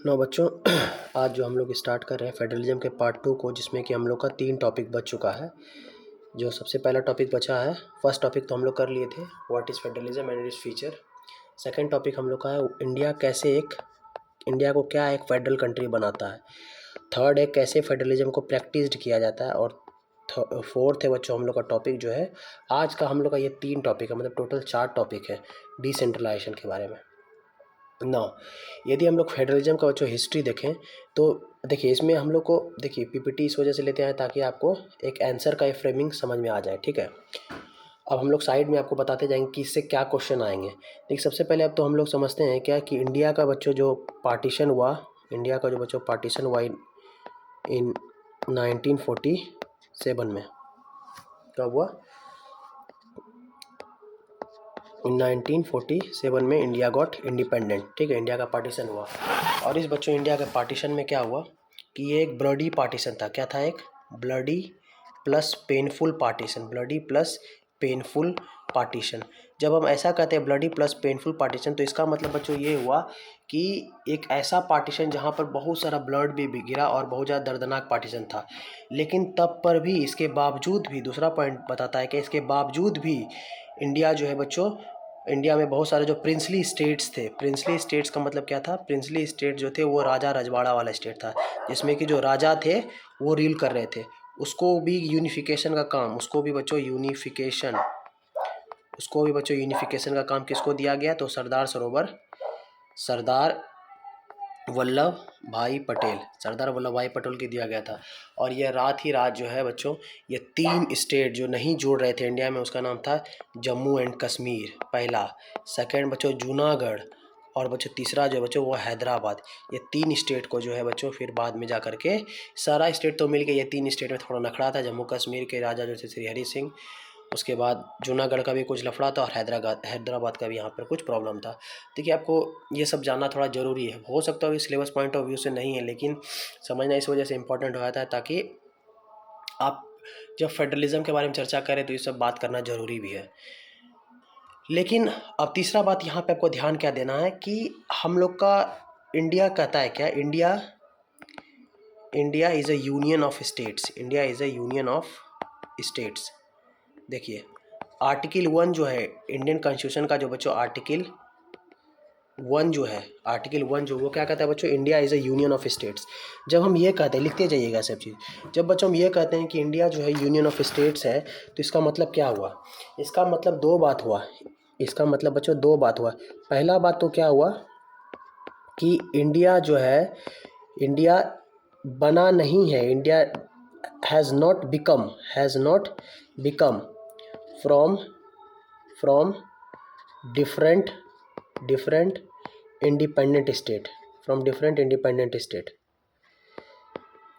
No बच्चों, आज जो हम लोग स्टार्ट कर रहे हैं फेडरलिज्म के पार्ट 2 को, जिसमें कि हम लोग का 3 टॉपिक बच चुका है। जो सबसे पहला टॉपिक बचा है, फर्स्ट टॉपिक तो हम लोग कर लिए थे, what is federalism and its feature. Second topic हम लोग का है इंडिया को क्या एक फेडरल कंट्री बनाता है। थर्ड है कैसे फेडरलिज्म को प्रैक्टिस्ड किया जाता है। और फोर्थ है बच्चों हम लोग का टॉपिक जो है आज का, हम लोग का ये 3 टॉपिक है, मतलब टोटल 4 टॉपिक है डिसेंट्रलाइजेशन के बारे में। ना यदि हम लोग फेडरलिज्म का बच्चों हिस्ट्री देखें तो देखिए, इसमें हम लोग को देखिए पीपीटी इस वजह से लेते हैं ताकि आपको एक आंसर का फ्रेमिंग समझ में आ जाए, ठीक है। अब हम लोग साइड में आपको बताते जाएंगे कि इससे क्या क्वेश्चन आएंगे। देखिए, सबसे पहले अब तो हम लोग समझते हैं क्या कि इंडिया का बच्चों जो पार्टीशन हुआ, इंडिया का जो बच्चों पार्टीशन हुआ इन 1947 में, कब हुआ? 1947 में इंडिया गॉट इंडिपेंडेंट, ठीक है। इंडिया का पार्टीशन हुआ और इस बच्चों इंडिया के पार्टीशन में क्या हुआ कि ये एक ब्लडी पार्टीशन था। क्या था? एक bloody plus painful partition, bloody plus painful partition. जब हम ऐसा कहते हैं ब्लडी प्लस पेनफुल पार्टीशन, तो इसका मतलब बच्चों ये हुआ कि एक ऐसा पार्टीशन जहाँ पर बहुत सारा ब्लड भी गिरा और बहुत ज़्यादा दर्दनाक पार्टीशन था। लेकिन तब पर भी, इसके बावजूद भी, दूसरा पॉइंट बताता है कि इसके बावजूद भी इंडिया जो है बच्चों, इंडिया में बहुत सारे जो प्रिंसली स्टेट्स थे, प्रिंसली स्टेट्स का मतलब क्या था? प्रिंसली स्टेट जो थे वो राजा रजवाड़ा वाला स्टेट था, जिसमें कि जो राजा थे वो रूल कर रहे थे। उसको भी यूनिफिकेशन का काम, उसको भी बच्चों यूनिफिकेशन का काम किसको दिया गया? तो सरदार वल्लभ भाई पटेल की दिया गया था। और यह रात जो है बच्चों, ये 3 स्टेट जो नहीं जोड़ रहे थे इंडिया में, उसका नाम था जम्मू एंड कश्मीर, पहला। सेकंड बच्चों जूनागढ़, और बच्चों तीसरा जो बच्चों वो हैदराबाद। ये 3 स्टेट को जो है बच्चों फिर बाद में जा करके सारा स्टेट तो मिल गया, ये 3 स्टेट में थोड़ा नखड़ा था। जम्मू कश्मीर के राजा जो थे श्री हरि सिंह, उसके बाद जूनागढ़ का भी कुछ लफड़ा था, और हैदराबाद का भी यहाँ पर कुछ प्रॉब्लम था। देखिए, आपको ये सब जानना थोड़ा ज़रूरी है। हो सकता है ये सिलेबस पॉइंट ऑफ व्यू से नहीं है, लेकिन समझना इस वजह से इम्पोर्टेंट हो जाता है ताकि आप जब फेडरलिज्म के बारे में चर्चा करें तो ये सब बात करना ज़रूरी भी है। लेकिन अब तीसरा बात यहाँ पे आपको ध्यान क्या देना है कि हम लोग का इंडिया कहता है क्या? India is a union of states, India is a union of states. देखिए, आर्टिकल 1 जो है इंडियन कॉन्स्टिट्यूशन का, जो बच्चों आर्टिकल 1 जो वो क्या कहता है बच्चों? India is a union of states. जब हम ये कहते हैं, लिखते जाइएगा सब चीज़, जब बच्चों हम ये कहते हैं कि इंडिया जो है यूनियन ऑफ स्टेट्स है, तो इसका मतलब क्या हुआ? इसका मतलब दो बात हुआ। पहला बात तो क्या हुआ कि इंडिया जो है, इंडिया बना नहीं है, India has not become from different independent state.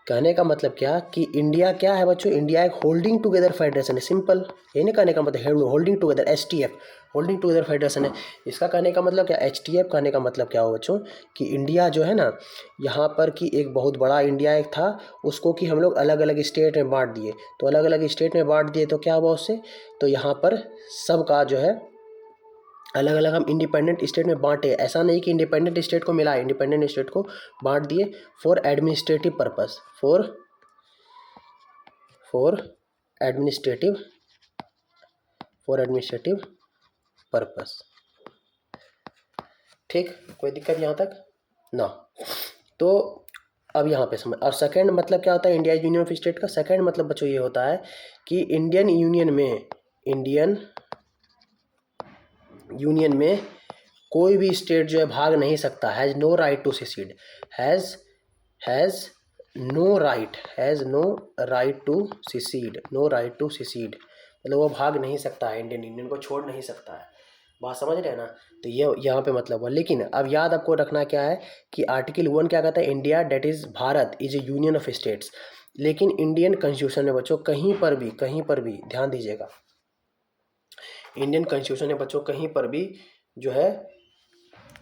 कहने का मतलब क्या कि इंडिया क्या है बच्चों? इंडिया एक होल्डिंग टुगेदर फेडरेशन है, सिंपल। ये नहीं कहने का मतलब holding together, STF holding together federation है। इसका कहने का मतलब क्या? HTF कहने का मतलब क्या हो बच्चों कि इंडिया जो है ना, यहाँ पर कि एक बहुत बड़ा इंडिया एक था, उसको कि हम लोग अलग अलग स्टेट में बांट दिए। तो अलग अलग स्टेट में बांट दिए तो क्या हुआ उससे? तो यहाँ पर सबका जो है अलग अलग हम इंडिपेंडेंट स्टेट में बांटे। ऐसा नहीं कि इंडिपेंडेंट स्टेट को मिला, इंडिपेंडेंट स्टेट को बांट दिए for administrative purpose, for administrative purpose. ठीक, कोई दिक्कत यहाँ तक ना? तो अब यहाँ पे समझ। और सेकंड मतलब क्या होता है इंडिया यूनियन ऑफ स्टेट का? सेकंड मतलब बच्चों ये होता है कि इंडियन यूनियन में कोई भी स्टेट जो है भाग नहीं सकता। Has no right to secede, has no right to secede, मतलब वो भाग नहीं सकता है, इंडियन यूनियन को छोड़ नहीं सकता है। बात समझ रहे हैं ना? तो ये यहाँ पे मतलब हुआ। लेकिन अब याद आपको रखना क्या है कि आर्टिकल 1 क्या कहता है? India that is Bharat is A union of states. लेकिन इंडियन कॉन्स्टिट्यूशन में बच्चों कहीं पर भी ध्यान दीजिएगा, इंडियन कॉन्स्टिट्यूशन में बच्चों कहीं पर भी जो है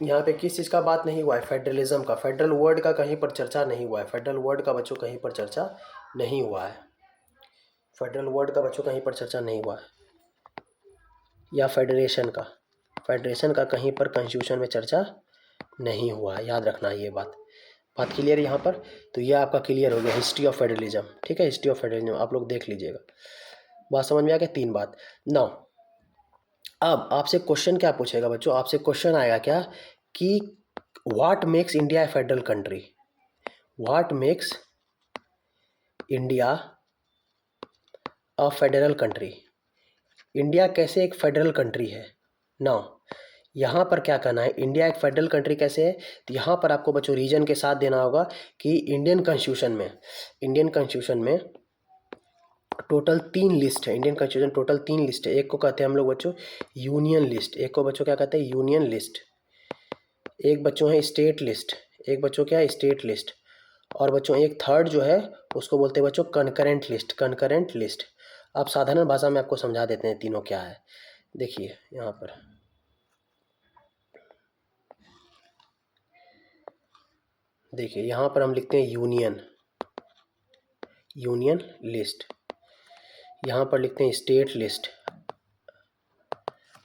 यहाँ पे किस चीज़ का बात नहीं हुआ है? फेडरलिज्म का, फेडरल वर्ड का कहीं पर चर्चा नहीं हुआ है। फेडरल वर्ड का बच्चों कहीं पर चर्चा नहीं हुआ है। या फेडरेशन का कहीं पर कॉन्स्टिट्यूशन में चर्चा नहीं हुआ है, याद रखना ये बात। बात क्लियर है यहाँ पर? तो ये आपका क्लियर हो गया हिस्ट्री ऑफ फेडरलिज्म, ठीक है, हिस्ट्री ऑफ फेडरलिज्म आप लोग देख लीजिएगा। बात समझ में आ गया? 3 बात। नाउ अब आपसे क्वेश्चन क्या पूछेगा बच्चों, आपसे क्वेश्चन आएगा क्या कि what makes India A federal country, what makes India a federal country, India कैसे एक फेडरल कंट्री है। नाउ यहाँ पर क्या करना है, इंडिया एक फेडरल कंट्री कैसे है, तो यहाँ पर आपको बच्चों रीजन के साथ देना होगा कि इंडियन कॉन्स्टिट्यूशन में टोटल 3 लिस्ट है। इंडियन कॉन्स्टिट्यूशन टोटल 3 लिस्ट है। एक को कहते हैं हम लोग बच्चों यूनियन लिस्ट, एक को बच्चों क्या कहते हैं यूनियन लिस्ट, एक बच्चों है स्टेट लिस्ट, एक बच्चों क्या है स्टेट लिस्ट, और बच्चों एक थर्ड जो है उसको बोलते हैं बच्चों कंकरेंट लिस्ट, कंकरेंट लिस्ट। आप साधारण भाषा में आपको समझा देते हैं तीनों क्या है। देखिए यहाँ पर देखिए, यहाँ पर हम लिखते हैं यूनियन लिस्ट, यहाँ पर लिखते हैं स्टेट लिस्ट,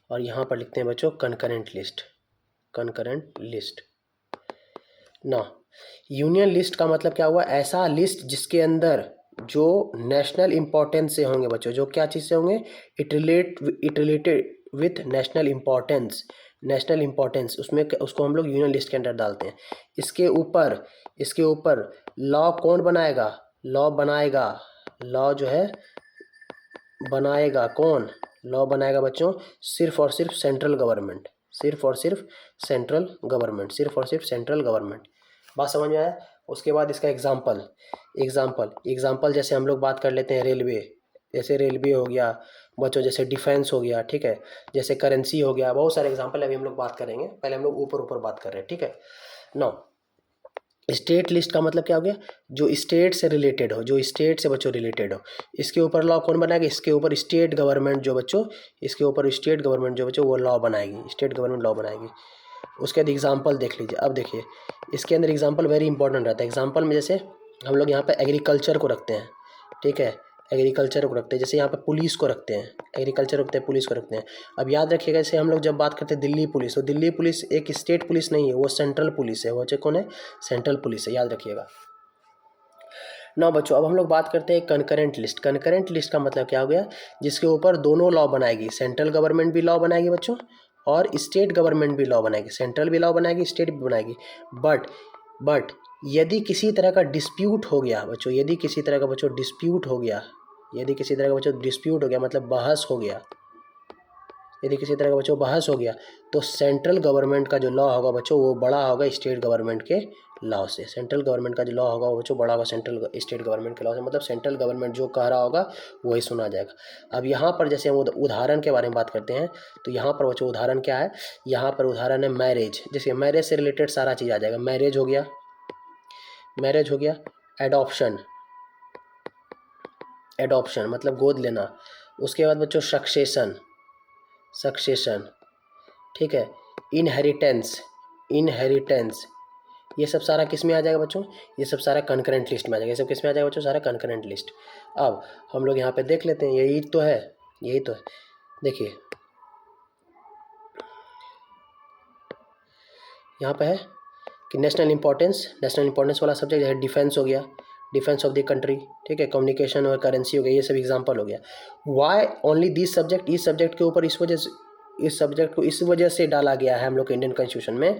और यहाँ पर लिखते हैं बच्चों कंकरेंट लिस्ट। ना यूनियन लिस्ट का मतलब क्या हुआ, ऐसा लिस्ट जिसके अंदर जो नेशनल इंपॉर्टेंस से होंगे बच्चों, जो क्या चीज़ से होंगे, it related with national importance, उसमें उसको हम लोग यूनियन लिस्ट के अंदर डालते हैं। इसके ऊपर लॉ कौन बनाएगा, लॉ जो है बनाएगा कौन, लॉ बनाएगा बच्चों सिर्फ और सिर्फ सेंट्रल गवर्नमेंट, सेंट्रल गवर्नमेंट। बात समझ में आया? उसके बाद इसका एग्जाम्पल जैसे हम लोग बात कर लेते हैं रेलवे, जैसे रेलवे हो गया बच्चों, जैसे डिफेंस हो गया, ठीक है, जैसे करेंसी हो गया, बहुत सारे एग्जाम्पल अभी हम लोग बात करेंगे। पहले हम लोग ऊपर बात कर रहे हैं, ठीक है। नाउ स्टेट लिस्ट का मतलब क्या हो गया, जो स्टेट से रिलेटेड हो, जो स्टेट से बच्चों रिलेटेड हो। इसके ऊपर लॉ कौन बनाएगा, इसके ऊपर स्टेट गवर्नमेंट जो बच्चों, वो लॉ बनाएगी, स्टेट गवर्नमेंट लॉ बनाएगी। उसके बाद एग्जाम्पल देख लीजिए। अब देखिए इसके अंदर एग्जाम्पल वेरी इंपॉर्टेंट रहता है। एग्जाम्पल में जैसे हम लोग यहाँ पर एग्रीकल्चर को रखते हैं, ठीक है, एग्रीकल्चर को रखते हैं, जैसे यहाँ पर पुलिस को रखते हैं, एग्रीकल्चर रखते हैं, पुलिस को रखते हैं। अब याद रखिएगा, जैसे हम लोग जब बात करते हैं दिल्ली पुलिस, तो दिल्ली पुलिस एक स्टेट पुलिस नहीं है, वो सेंट्रल पुलिस है। वो कौन है, सेंट्रल पुलिस है, याद रखिएगा। ना बच्चों अब हम लोग बात करते हैं कंकरेंट लिस्ट। कंकरेंट लिस्ट का मतलब क्या हो गया, जिसके ऊपर दोनों लॉ बनाएगी, सेंट्रल गवर्नमेंट भी लॉ बनाएगी बच्चों, और स्टेट गवर्नमेंट भी लॉ बनाएगी, सेंट्रल भी लॉ बनाएगी, स्टेट भी बनाएगी। बट यदि किसी तरह का डिस्प्यूट हो गया बच्चों, यदि किसी तरह का बच्चों डिस्प्यूट हो गया, मतलब बहस हो गया, यदि किसी तरह का बच्चों बहस हो गया, तो सेंट्रल गवर्नमेंट का जो लॉ होगा बच्चों वो बड़ा होगा स्टेट गवर्नमेंट के लॉ से। सेंट्रल गवर्नमेंट का जो लॉ होगा वो बच्चों बड़ा होगा स्टेट गवर्नमेंट के लॉ से, मतलब सेंट्रल गवर्नमेंट जो कह रहा होगा वही सुना जाएगा। अब यहाँ पर जैसे हम उदाहरण के बारे में बात करते हैं, तो यहाँ पर बच्चों उदाहरण क्या है, यहाँ पर उदाहरण है मैरिज। जैसे मैरिज से रिलेटेड सारा चीज़ आ जाएगा, मैरिज हो गया, एडॉप्शन मतलब गोद लेना। उसके बाद बच्चों सक्सेशन, ठीक है, इनहेरिटेंस, ये सब सारा किस में आ जाएगा बच्चों, ये सब सारा कंकरेंट लिस्ट में आ जाएगा। ये सब किस में आ जाएगा बच्चों, सारा कंकरेंट लिस्ट। अब हम लोग यहाँ पे देख लेते हैं, यही तो है। देखिए यहाँ पे है कि नेशनल इंपॉर्टेंस वाला सब्जेक्ट है, डिफेंस हो गया, डिफेंस ऑफ द कंट्री, ठीक है, कम्युनिकेशन और करेंसी हो गया, ये सब एग्जांपल हो गया। व्हाई ओनली दिस सब्जेक्ट, इस सब्जेक्ट के ऊपर इस सब्जेक्ट को इस वजह से डाला गया है हम लोग के इंडियन कॉन्स्टिट्यूशन में,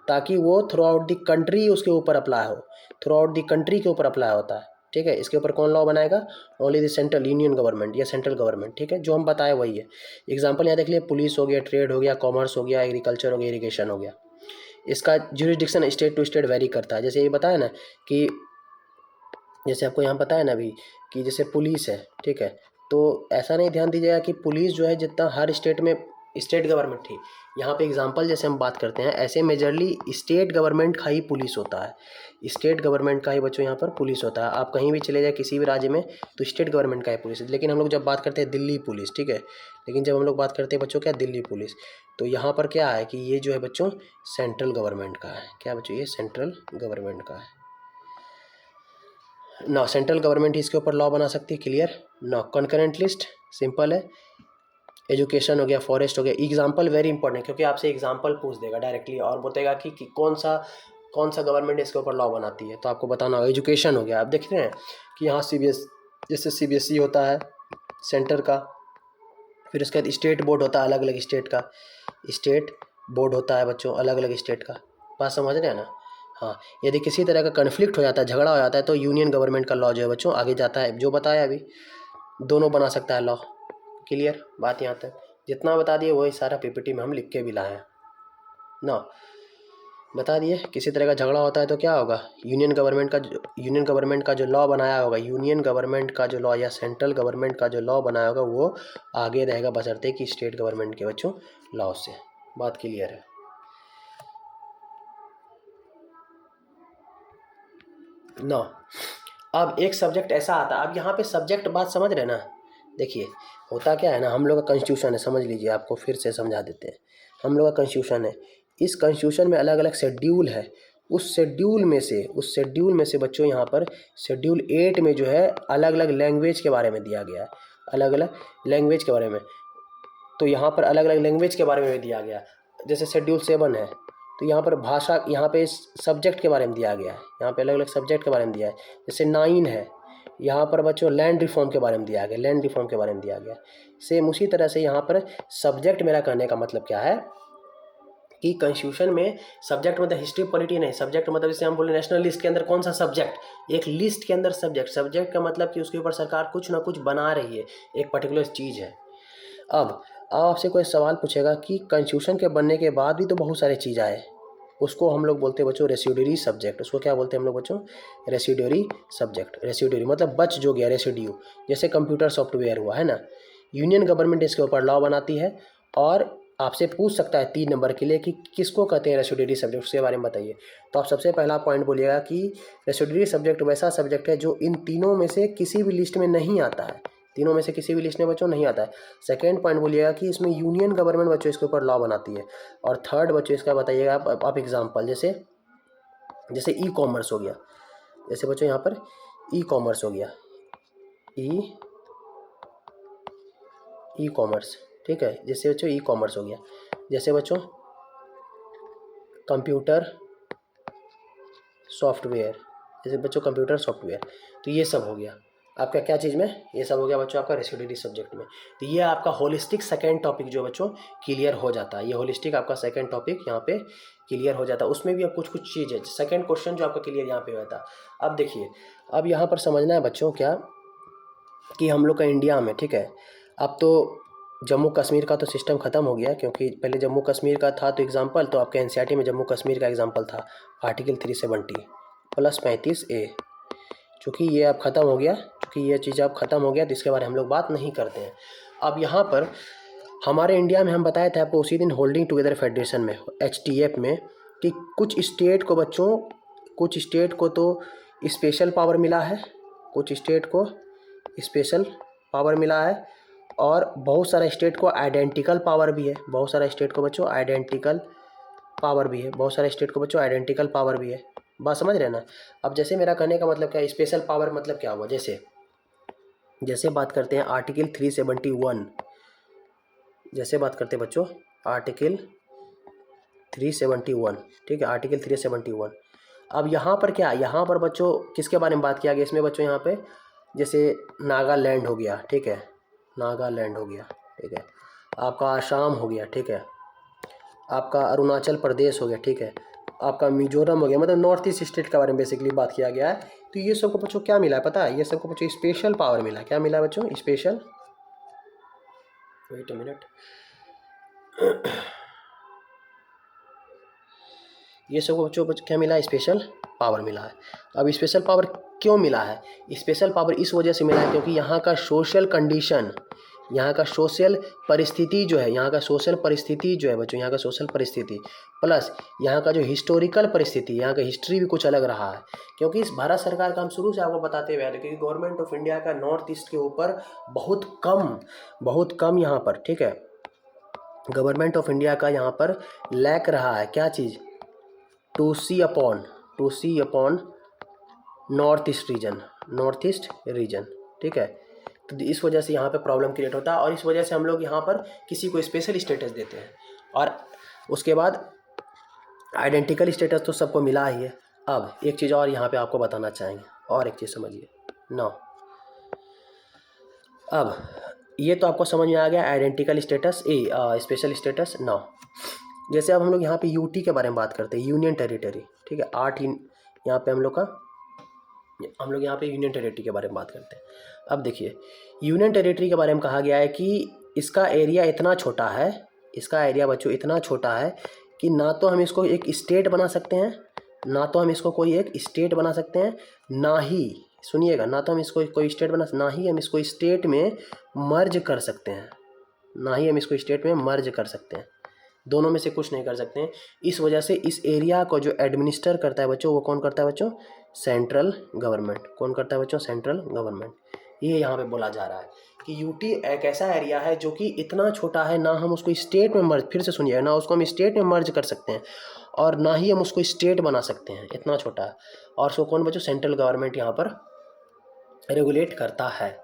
ताकि वो थ्रू आउट द कंट्री उसके ऊपर अप्लाई हो, थ्रू आउट द कंट्री के ऊपर अप्लाई होता है, ठीक है। इसके ऊपर कौन लॉ बनाएगा, only the central union government या सेंट्रल गवर्नमेंट, ठीक है, जो हम बताए वही है। एग्जाम्पल यहाँ देख लिए, पुलिस हो गया, ट्रेड हो गया, कॉमर्स हो गया, एग्रीकल्चर हो गया, इरीगेशन हो गया। इसका jurisdiction state to state vary करता है। जैसे ये बताया ना कि जैसे आपको यहाँ बताया ना अभी कि जैसे पुलिस है, ठीक है, तो ऐसा नहीं ध्यान दीजिएगा कि पुलिस जो है जितना हर स्टेट में स्टेट गवर्नमेंट थी, यहाँ पे एग्जांपल जैसे हम बात करते हैं, ऐसे मेजरली स्टेट गवर्नमेंट का ही पुलिस होता है, स्टेट गवर्नमेंट का ही बच्चों यहाँ पर पुलिस होता है। आप कहीं भी चले जाए किसी भी राज्य में तो स्टेट गवर्नमेंट का ही पुलिस है। लेकिन हम लोग जब बात करते हैं दिल्ली पुलिस, ठीक है, लेकिन जब हम लोग बात करते हैं बच्चों क्या दिल्ली पुलिस, तो यहाँ पर क्या है कि ये जो है बच्चों सेंट्रल गवर्नमेंट का है। क्या बच्चों, ये सेंट्रल गवर्नमेंट का है ना, सेंट्रल गवर्नमेंट ही इसके ऊपर लॉ बना सकती है, क्लियर ना। कंकरेंट लिस्ट सिंपल है, एजुकेशन हो गया, फॉरेस्ट हो गया। एग्जाम्पल वेरी इंपॉर्टेंट, क्योंकि आपसे एग्जाम्पल पूछ देगा डायरेक्टली और बोलेगा कि कौन सा कौन सा गवर्नमेंट इसके ऊपर लॉ बनाती है, तो आपको बताना होगा। एजुकेशन हो गया, आप देख रहे हैं कि यहाँ जैसे CBSE होता है सेंटर का, फिर उसके बाद स्टेट बोर्ड होता है, अलग अलग स्टेट का स्टेट बोर्ड होता है बच्चों, अलग अलग स्टेट का। बात समझ रहे हैं ना? हाँ, यदि किसी तरह का कन्फ्लिक्ट हो जाता है, झगड़ा हो जाता है, तो यूनियन गवर्नमेंट का लॉ जो है बच्चों आगे जाता है, जो बताया अभी, दोनों बना सकता है लॉ। क्लियर बात यहाँ तक? जितना बता दिए वही सारा PPT में हम लिख के भी लाए हैं ना, बता दिए। किसी तरह का झगड़ा होता है तो क्या होगा, यूनियन गवर्नमेंट का जो लॉ बनाया होगा, यूनियन गवर्नमेंट का जो लॉ या सेंट्रल गवर्नमेंट का जो लॉ बनाया होगा वो आगे रहेगा बशर्ते कि स्टेट गवर्नमेंट के बच्चों लॉ से। बात क्लियर है ना? अब एक सब्जेक्ट ऐसा आता है, अब यहाँ पे सब्जेक्ट बात समझ रहे ना? देखिए होता क्या है ना, हम लोग का कॉन्स्टिट्यूशन है, समझ लीजिए, आपको फिर से समझा देते हैं। हम लोग का कॉन्स्टिट्यूशन है, इस कॉन्स्टिट्यूशन में अलग अलग शेड्यूल है। उस शेड्यूल में से बच्चों यहाँ पर शेड्यूल 8 में जो है अलग अलग लैंग्वेज के बारे में दिया गया है, अलग अलग लैंग्वेज के बारे में। तो यहाँ पर अलग अलग लैंग्वेज के बारे में भी दिया गया। जैसे शेड्यूल 7 है तो यहाँ पर भाषा, यहाँ पे सब्जेक्ट के बारे में दिया गया है, यहाँ पे अलग अलग सब्जेक्ट के बारे में दिया है। जैसे 9 है, यहाँ पर बच्चों लैंड रिफॉर्म के बारे में दिया गया, लैंड रिफॉर्म के बारे में दिया गया। सेम उसी तरह से यहाँ पर सब्जेक्ट, मेरा कहने का मतलब क्या है कि कॉन्स्टिट्यूशन में सब्जेक्ट मतलब हिस्ट्री पॉलिटी नहीं, सब्जेक्ट मतलब जैसे हम बोले नेशनल लिस्ट के अंदर कौन सा सब्जेक्ट, एक लिस्ट के अंदर सब्जेक्ट का मतलब कि उसके ऊपर सरकार कुछ ना कुछ बना रही है, एक पर्टिकुलर चीज़ है। अब आपसे कोई सवाल पूछेगा कि कॉन्स्टिट्यूशन के बनने के बाद भी तो बहुत सारे चीज़ आए, उसको हम लोग बोलते हैं बच्चों रेसिड्यूरी सब्जेक्ट। उसको क्या बोलते हैं हम लोग बच्चों? Residuary subject. रेसिड्यूरी मतलब बच जो गया, रेसिड्यू। जैसे कंप्यूटर सॉफ्टवेयर हुआ है ना, यूनियन गवर्नमेंट इसके ऊपर लॉ बनाती है और आपसे पूछ सकता है 3 नंबर के लिए कि किसको कहते हैं रेसिड्यूरी सब्जेक्ट, उसके बारे में बताइए। तो आप सबसे पहला पॉइंट बोलिएगा कि रेसिड्यूरी सब्जेक्ट वैसा सब्जेक्ट है जो इन तीनों में से किसी भी लिस्ट में नहीं आता है, तीनों में से किसी भी लिस्ट में बच्चों नहीं आता है। सेकंड पॉइंट बोलिएगा कि इसमें यूनियन गवर्नमेंट बच्चों इसके ऊपर लॉ बनाती है। और थर्ड बच्चों इसका बताइएगा आप एग्जांपल, जैसे ई कॉमर्स हो गया, जैसे बच्चों यहाँ पर ई कॉमर्स हो गया, ई कॉमर्स, ठीक है। जैसे बच्चों ई कॉमर्स हो गया, जैसे बच्चों कंप्यूटर सॉफ्टवेयर, जैसे बच्चों कंप्यूटर सॉफ्टवेयर, तो ये सब हो गया आपका क्या चीज़ में, ये सब हो गया बच्चों आपका रेसिड्यूरी सब्जेक्ट में। तो ये आपका होलिस्टिक सेकंड टॉपिक जो बच्चों क्लियर हो जाता है, ये होलिस्टिक आपका सेकंड टॉपिक यहाँ पे क्लियर हो जाता है। उसमें भी अब कुछ चीज़ है, सेकंड क्वेश्चन जो आपका क्लियर यहाँ पे होता है। अब देखिए, अब यहाँ पर समझना है बच्चों क्या कि हम लोग का इंडिया में, ठीक है, अब तो जम्मू कश्मीर का तो सिस्टम ख़त्म हो गया, क्योंकि पहले जम्मू कश्मीर का था तो एग्जाम्पल, तो आपके NCERT में जम्मू कश्मीर का एग्जाम्पल था आर्टिकल 370 प्लस 35A। चूँकि ये अब ख़त्म हो गया, चूँकि ये चीज़ अब ख़त्म हो गया तो इसके बारे में हम लोग बात नहीं करते हैं। अब यहाँ पर हमारे इंडिया में हम बताए थे आपको उसी दिन होल्डिंग टुगेदर फेडरेशन में, HTF में, कि कुछ स्टेट को बच्चों, कुछ स्टेट को तो स्पेशल पावर मिला है, कुछ स्टेट को स्पेशल पावर मिला है, और बहुत सारा स्टेट को आइडेंटिकल पावर भी है, बहुत सारा स्टेट को बच्चों आइडेंटिकल पावर भी है, बहुत सारे स्टेट को बच्चों आइडेंटिकल पावर भी है। बात समझ रहे हैं ना? अब जैसे मेरा कहने का मतलब क्या है, स्पेशल पावर मतलब क्या हुआ, जैसे बात करते हैं आर्टिकल 371, जैसे बात करते हैं बच्चों आर्टिकल 371, ठीक है, आर्टिकल 371। अब यहाँ पर क्या, यहाँ पर बच्चों किसके बारे में बात किया गया इसमें बच्चों, यहाँ पे जैसे नागालैंड हो गया, ठीक है, नागालैंड हो गया, ठीक है, आपका आसाम हो गया, ठीक है, आपका अरुणाचल प्रदेश हो गया, ठीक है, आपका मिजोरम हो गया, मतलब नॉर्थ ईस्ट स्टेट के बारे में बेसिकली बात किया गया है। तो ये सबको बच्चों क्या मिला है पता है, ये सबको बच्चों स्पेशल पावर मिला। क्या मिला बच्चों? स्पेशल, वेट अ मिनट, ये सबको बच्चों क्या मिला है? स्पेशल पावर मिला है। अब स्पेशल पावर क्यों मिला है? स्पेशल पावर इस वजह से मिला है क्योंकि यहाँ का सोशल कंडीशन, यहाँ का सोशल परिस्थिति जो है, यहाँ का सोशल परिस्थिति जो है बच्चों, यहाँ का सोशल परिस्थिति प्लस यहाँ का जो हिस्टोरिकल परिस्थिति, यहाँ का हिस्ट्री भी कुछ अलग रहा है। क्योंकि इस भारत सरकार का हम शुरू से आपको बताते हुए आ रहे, क्योंकि गवर्नमेंट ऑफ इंडिया का नॉर्थ ईस्ट के ऊपर बहुत कम यहाँ पर, ठीक है, गवर्नमेंट ऑफ इंडिया का यहाँ पर लैक रहा है क्या चीज़, to see upon north east region, ठीक है। तो इस वजह से यहाँ पे प्रॉब्लम क्रिएट होता है और इस वजह से हम लोग यहाँ पर किसी को स्पेशल स्टेटस देते हैं। और उसके बाद आइडेंटिकल स्टेटस तो सबको मिला ही है। अब एक चीज़ और यहाँ पे आपको बताना चाहेंगे, और एक चीज़ समझिए। नाउ अब ये तो आपको समझ में आ गया identical status, special status. Now जैसे अब हम लोग यहाँ पे यूटी के बारे में बात करते हैं, यूनियन टेरिटरी, ठीक है। यहाँ पे हम लोग यहाँ पे यूनियन टेरिटरी के बारे में बात करते हैं। अब देखिए, यूनियन टेरिटरी के बारे में कहा गया है कि इसका एरिया इतना छोटा है, इसका एरिया बच्चों इतना छोटा है कि ना तो हम इसको एक स्टेट बना सकते हैं, ना तो हम इसको कोई एक स्टेट बना सकते हैं, ना ही, सुनिएगा, ना तो हम इसको कोई स्टेट ना ही हम इसको स्टेट में मर्ज कर सकते हैं, ना ही हम इसको स्टेट में मर्ज कर सकते हैं। दोनों में से कुछ नहीं कर सकते हैं। इस वजह से इस एरिया को जो एडमिनिस्टर करता है बच्चों, वो कौन करता है बच्चों? Central government. कौन करता है बच्चों? Central government. ये यहाँ पे बोला जा रहा है कि यूटी एक ऐसा एरिया है जो कि इतना छोटा है, ना हम उसको स्टेट में मर्ज, फिर से सुनिए, ना उसको हम स्टेट में मर्ज कर सकते हैं और ना ही हम उसको स्टेट बना सकते हैं, इतना छोटा है। और उसको कौन बच्चों? सेंट्रल गवर्नमेंट यहाँ पर रेगुलेट करता है।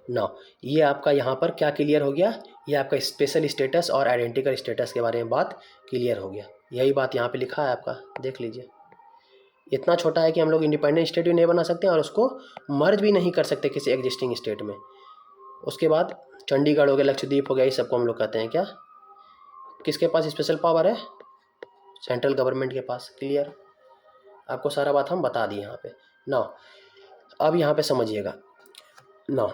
ना ये आपका यहाँ पर क्या क्लियर हो गया? ये आपका स्पेशल स्टेटस और आइडेंटिकल स्टेटस के बारे में बात क्लियर हो गया। यही बात यहाँ पे लिखा है आपका, देख लीजिए। इतना छोटा है कि हम लोग इंडिपेंडेंट स्टेट भी नहीं बना सकते और उसको मर्ज भी नहीं कर सकते किसी एग्जिस्टिंग स्टेट में। उसके बाद चंडीगढ़ हो गया, लक्षद्वीप हो गया, ये सबको हम लोग कहते हैं क्या? किसके पास स्पेशल पावर है? सेंट्रल गवर्नमेंट के पास। क्लियर? आपको सारा बात हम बता दिए यहाँ पे। ना अब यहाँ पे समझिएगा। ना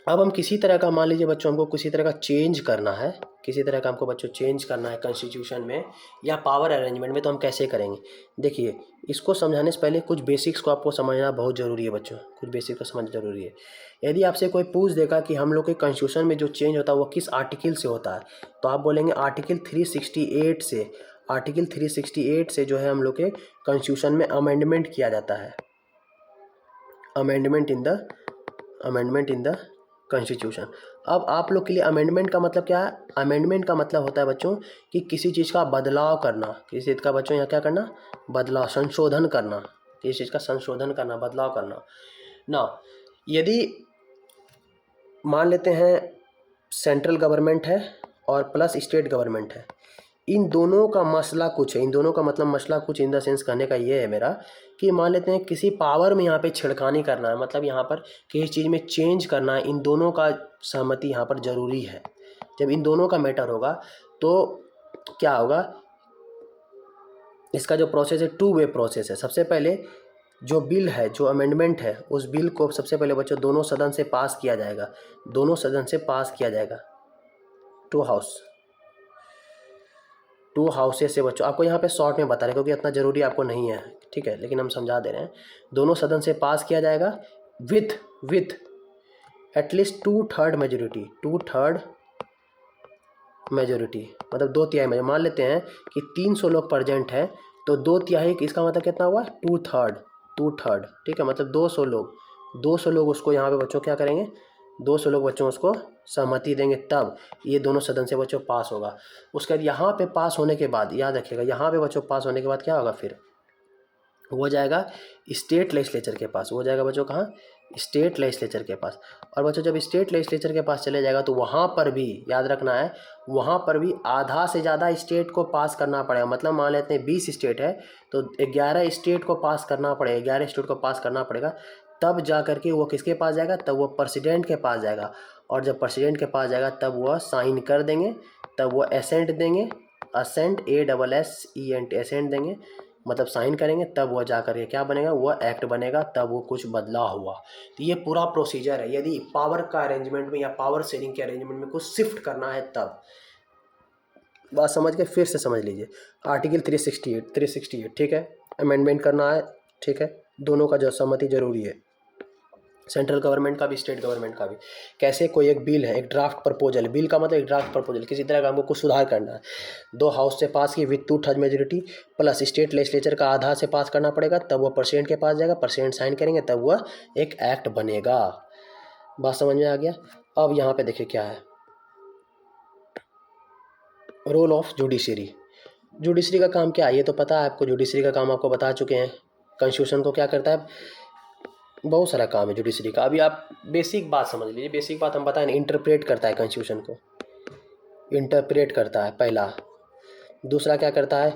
अब हम किसी तरह का, मान लीजिए बच्चों, हमको किसी तरह का चेंज करना है, किसी तरह का हमको बच्चों चेंज करना है कॉन्स्टिट्यूशन में या पावर अरेंजमेंट में, तो हम कैसे करेंगे? देखिए, इसको समझाने से पहले कुछ बेसिक्स को आपको समझना बहुत ज़रूरी है बच्चों, कुछ बेसिक्स को समझना ज़रूरी है। यदि आपसे कोई पूछ देगा कि हम लोग के कॉन्स्टिट्यूशन में जो चेंज होता है वो किस आर्टिकल से होता है, तो आप बोलेंगे आर्टिकल 368 से। आर्टिकल 368 से जो है हम लोग के कॉन्स्टिट्यूशन में अमेंडमेंट किया जाता है, अमेंडमेंट इन द कॉन्स्टिट्यूशन। अब आप लोग के लिए अमेंडमेंट का मतलब क्या है? अमेंडमेंट का मतलब होता है बच्चों कि किसी चीज़ का बदलाव करना, किसी चीज़ का बच्चों यहाँ क्या करना? बदलाव, संशोधन करना, किसी चीज़ का संशोधन करना, बदलाव करना। ना यदि मान लेते हैं सेंट्रल गवर्नमेंट है और प्लस स्टेट गवर्नमेंट है, इन दोनों का मसला कुछ है, इन दोनों का मतलब मसला कुछ इन द सेंस कहने का ये है मेरा कि मान लेते हैं किसी पावर में यहाँ पे छिड़खानी करना है, मतलब यहाँ पर किसी चीज़ में चेंज करना है, इन दोनों का सहमति यहाँ पर ज़रूरी है। जब इन दोनों का मैटर होगा तो क्या होगा? इसका जो प्रोसेस है, टू वे प्रोसेस है। सबसे पहले जो बिल है, जो अमेंडमेंट है, उस बिल को सबसे पहले बच्चों दोनों सदन से पास किया जाएगा, दोनों सदन से पास किया जाएगा, टू हाउसेस से बच्चों। आपको यहाँ पे शॉर्ट में बता रहे हैं क्योंकि इतना ज़रूरी आपको नहीं है, ठीक है, लेकिन हम समझा दे रहे हैं। दोनों सदन से पास किया जाएगा विथ एटलीस्ट 2/3 मेजोरिटी, 2/3 मेजोरिटी, मतलब 2/3 में। मान लेते हैं कि 300 लोग प्रेजेंट हैं तो 2/3, इसका मतलब कितना हुआ? 2/3, ठीक है, मतलब 200 लोग उसको यहाँ पे बच्चों क्या करेंगे? 200 लोग बच्चों उसको सहमति देंगे, तब ये दोनों सदन से बच्चों पास होगा। उसके बाद यहाँ पे पास होने के बाद, याद रखिएगा, यहाँ पे बच्चों पास होने के बाद क्या होगा? फिर वो जाएगा स्टेट लेजिस्लेचर के पास। वो जाएगा बच्चों कहाँ? स्टेट लेजिस्लेचर के पास। और बच्चों जब स्टेट लेजिस्लेचर के पास चले जाएगा तो वहाँ पर भी याद रखना है, वहाँ पर भी आधा से ज़्यादा स्टेट को पास करना पड़ेगा। मतलब मान लेते हैं 20 स्टेट है तो 11 स्टेट को पास करना पड़ेगा, 11 स्टेट को पास करना पड़ेगा, तब जा करके वो किसके पास जाएगा? तब वो प्रेसिडेंट के पास जाएगा। और जब प्रेसिडेंट के पास जाएगा तब वह साइन कर देंगे, तब वो एसेंट देंगे, असेंट, ASSENT, एसेंट देंगे, मतलब साइन करेंगे, तब वह जा करके क्या बनेगा? वह एक्ट बनेगा, तब वो कुछ बदलाव हुआ। तो ये पूरा प्रोसीजर है। यदि पावर का अरेंजमेंट में या पावर शेयरिंग के अरेंजमेंट में कुछ शिफ्ट करना है तब। बात समझ के फिर से समझ लीजिए। आर्टिकल 368, ठीक है, अमेंडमेंट करना है, ठीक है, दोनों का जो सहमति जरूरी है, सेंट्रल गवर्नमेंट का भी, स्टेट गवर्नमेंट का भी। कैसे? कोई एक बिल है, एक ड्राफ्ट प्रपोजल, बिल का मतलब एक ड्राफ्ट प्रपोजल, किसी तरह का हमको कुछ सुधार करना है, 2 हाउस से पास की with 2/3 majority plus state legislature का आधा से पास करना पड़ेगा, तब वह प्रेसिडेंट के पास जाएगा, प्रेसिडेंट साइन करेंगे, तब वह एक एक्ट बनेगा। बात समझ में आ गया? अब यहाँ पे देखिए क्या है रोल ऑफ जुडिशरी। जुडिशरी का काम क्या है ये तो पता है आपको, जुडिशरी का काम आपको बता चुके हैं। कॉन्स्टिट्यूशन को क्या करता है? बहुत सारा काम है जुडिशरी का। अभी आप बेसिक बात समझ लीजिए, बेसिक बात हम बताएं, इंटरप्रेट करता है कॉन्स्टिट्यूशन को, इंटरप्रेट करता है पहला। दूसरा क्या करता है?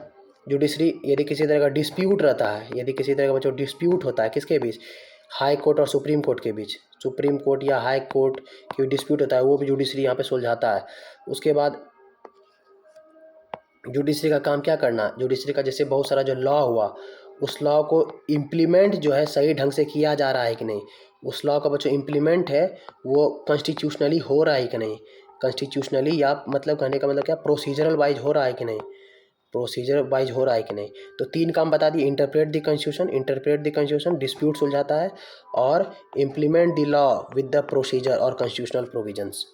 जुडिशरी यदि किसी तरह का डिस्प्यूट रहता है, यदि किसी तरह का बच्चों डिस्प्यूट होता है किसके बीच, हाई कोर्ट और सुप्रीम कोर्ट के बीच, सुप्रीम कोर्ट या हाई कोर्ट की डिस्प्यूट होता है, वो भी जुडिशरी यहाँ पे सुलझाता है। उसके बाद जुडिशरी का काम क्या करना, जुडिशरी का जैसे बहुत सारा जो लॉ हुआ उस लॉ को इम्प्लीमेंट जो है सही ढंग से किया जा रहा है कि नहीं, उस लॉ का बच्चों इम्प्लीमेंट है वो कॉन्स्टिट्यूशनली हो रहा है कि नहीं, कॉन्स्टिट्यूशनली या मतलब कहने का मतलब क्या प्रोसीजरल वाइज हो रहा है कि नहीं, प्रोसीजर वाइज हो रहा है कि नहीं। तो 3 काम बता दिए, interpret the constitution, interpret the constitution, dispute सुलझाता है और implement the law with the procedure और कॉन्स्टिट्यूशनल प्रोविजंस।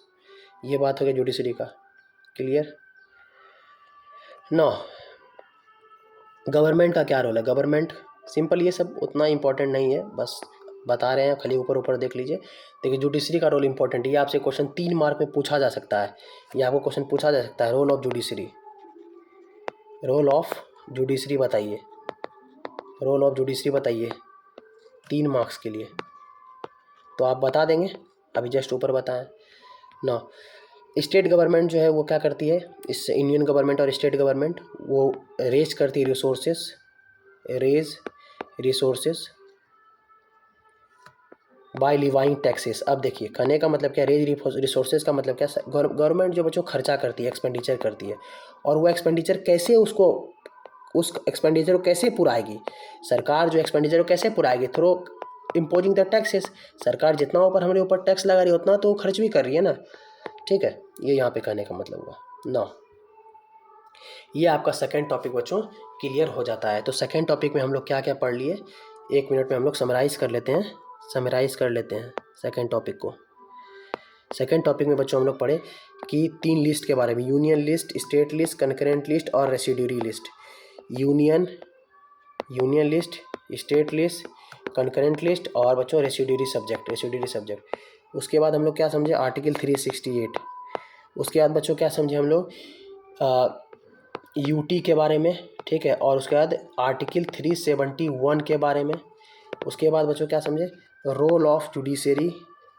ये बात हो गई जुडिशरी का, क्लियर। नो गवर्नमेंट का क्या रोल है, गवर्नमेंट सिंपल, ये सब उतना इंपॉर्टेंट नहीं है, बस बता रहे हैं, खाली ऊपर ऊपर देख लीजिए। देखिए जुडिशरी का रोल इंपॉर्टेंट है, ये आपसे क्वेश्चन 3 मार्क में पूछा जा सकता है, ये आपको क्वेश्चन पूछा जा सकता है। Role of judiciary, role of judiciary बताइए, रोल ऑफ जुडिशरी बताइए 3 मार्क्स के लिए, तो आप बता देंगे, अभी जस्ट ऊपर बताएं ना। स्टेट गवर्नमेंट जो है वो क्या करती है, इस इंडियन गवर्नमेंट और स्टेट गवर्नमेंट वो रेज करती है resources, raise resources by levying taxes. अब देखिए कहने का मतलब क्या, रेज रिसोर्सेज का मतलब क्या, गवर्नमेंट जो बच्चों खर्चा करती है, एक्सपेंडिचर करती है, और वो एक्सपेंडिचर कैसे उसको, उस एक्सपेंडिचर को कैसे पुराएगी, सरकार जो एक्सपेंडिचर को कैसे पुराएगी, थ्रू इम्पोजिंग द टैक्सेस। सरकार जितना ऊपर हमारे ऊपर टैक्स लगा रही है उतना तो खर्च भी कर रही है ना, ठीक है, ये यहाँ पे कहने का मतलब हुआ ना। ये आपका सेकेंड टॉपिक बच्चों क्लियर हो जाता है। तो सेकेंड टॉपिक में हम लोग क्या क्या पढ़ लिए, 1 मिनट में हम लोग समराइज़ कर लेते हैं, समराइज़ कर लेते हैं सेकेंड टॉपिक को। सेकेंड टॉपिक में बच्चों हम लोग पढ़े कि 3 लिस्ट के बारे में, union list, state list, concurrent list और residuary list. Union list, state list, concurrent list और बच्चों रेसिड्यूरी सब्जेक्ट। उसके बाद हम लोग क्या समझे, आर्टिकल 368। उसके बाद बच्चों क्या समझे हम लोग, यूटी के बारे में, ठीक है, और उसके बाद आर्टिकल 371 के बारे में। उसके बाद बच्चों क्या समझे, role of judiciary,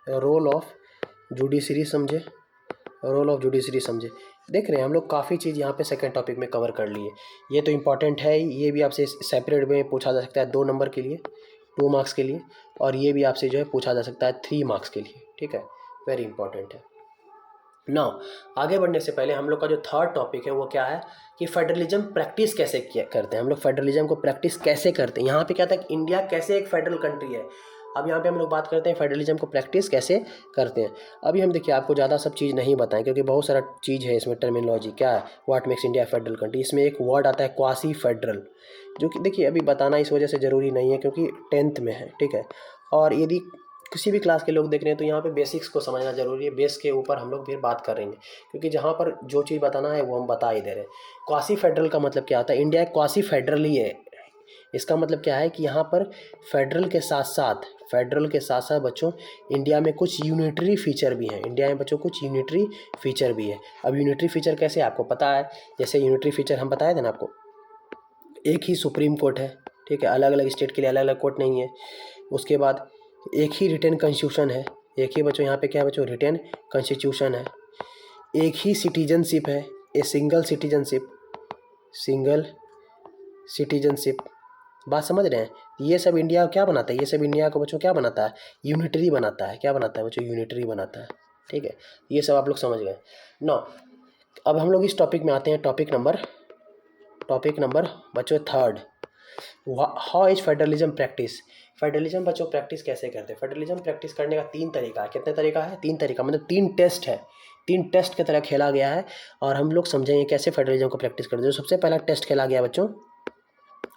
role of judiciary समझे, रोल ऑफ जुडिशरी समझे। देख रहे हैं हम लोग काफ़ी चीज़ यहाँ पे सेकंड टॉपिक में कवर कर लिए। ये तो इम्पॉर्टेंट है, ये भी आपसे सेपरेट में पूछा जा सकता है 2 नंबर के लिए, 2 मार्क्स के लिए, और ये भी आपसे जो है पूछा जा सकता है 3 मार्क्स के लिए, ठीक है, वेरी इंपॉर्टेंट है। नाउ आगे बढ़ने से पहले हम लोग का जो थर्ड टॉपिक है वो क्या है कि फेडरलिज्म प्रैक्टिस कैसे करते हैं, हम लोग फेडरलिज्म को प्रैक्टिस कैसे करते हैं। यहाँ पे क्या था कि इंडिया कैसे एक फेडरल कंट्री है, अब यहाँ पे हम लोग बात करते हैं फेडरलिज्म को प्रैक्टिस कैसे करते हैं। अभी हम देखिए आपको ज़्यादा सब चीज़ नहीं बताएं क्योंकि बहुत सारा चीज़ है इसमें, टर्मिनोलॉजी क्या है, what makes India federal country, इसमें एक वर्ड आता है क्वासी फेडरल, जो कि देखिए अभी बताना इस वजह से ज़रूरी नहीं है क्योंकि 10th में है, ठीक है। और यदि किसी भी क्लास के लोग देख रहे हैं तो यहाँ पे बेसिक्स को समझना जरूरी है, बेस के ऊपर हम लोग फिर बात करेंगे क्योंकि जहाँ पर जो चीज़ बताना है वो हम बता ही दे रहे हैं। क्वासी फेडरल का मतलब क्या होता है, इंडिया एक क्वासी फेडरल ही है। इसका मतलब क्या है कि यहाँ पर फेडरल के साथ साथ बच्चों इंडिया में कुछ यूनिटरी फीचर भी हैं, इंडिया में बच्चों कुछ यूनिटरी फीचर भी है। अब यूनिटरी फीचर कैसे आपको पता है, जैसे यूनिटरी फीचर हम बताए थे ना आपको, एक ही सुप्रीम कोर्ट है, ठीक है, अलग अलग स्टेट के लिए अलग अलग कोर्ट नहीं है। उसके बाद एक ही रिटन कॉन्स्टिट्यूशन है, एक ही बच्चों यहाँ पे क्या है बच्चों, रिटन कॉन्स्टिट्यूशन है। एक ही सिटीजनशिप है, ए सिंगल सिटीजनशिप, बात समझ रहे हैं। ये सब इंडिया क्या बनाता है, ये सब इंडिया को बच्चों क्या बनाता है, यूनिटरी बनाता है। क्या बनाता है बच्चों, यूनिटरी बनाता है, ठीक है, ये सब आप लोग समझ गए। नो अब हम लोग इस टॉपिक में आते हैं, टॉपिक नंबर बच्चों third, how is federalism practice. Federalism बच्चों प्रैक्टिस कैसे करते हैं, फेडरलिज्म प्रैक्टिस करने का 3 तरीका है। कितने तरीका है, 3 तरीका, मतलब 3 टेस्ट है, 3 टेस्ट की तरह खेला गया है और हम लोग समझेंगे कैसे फेडरलिज्म को प्रैक्टिस करते हैं। जो सबसे पहला टेस्ट खेला गया बच्चों,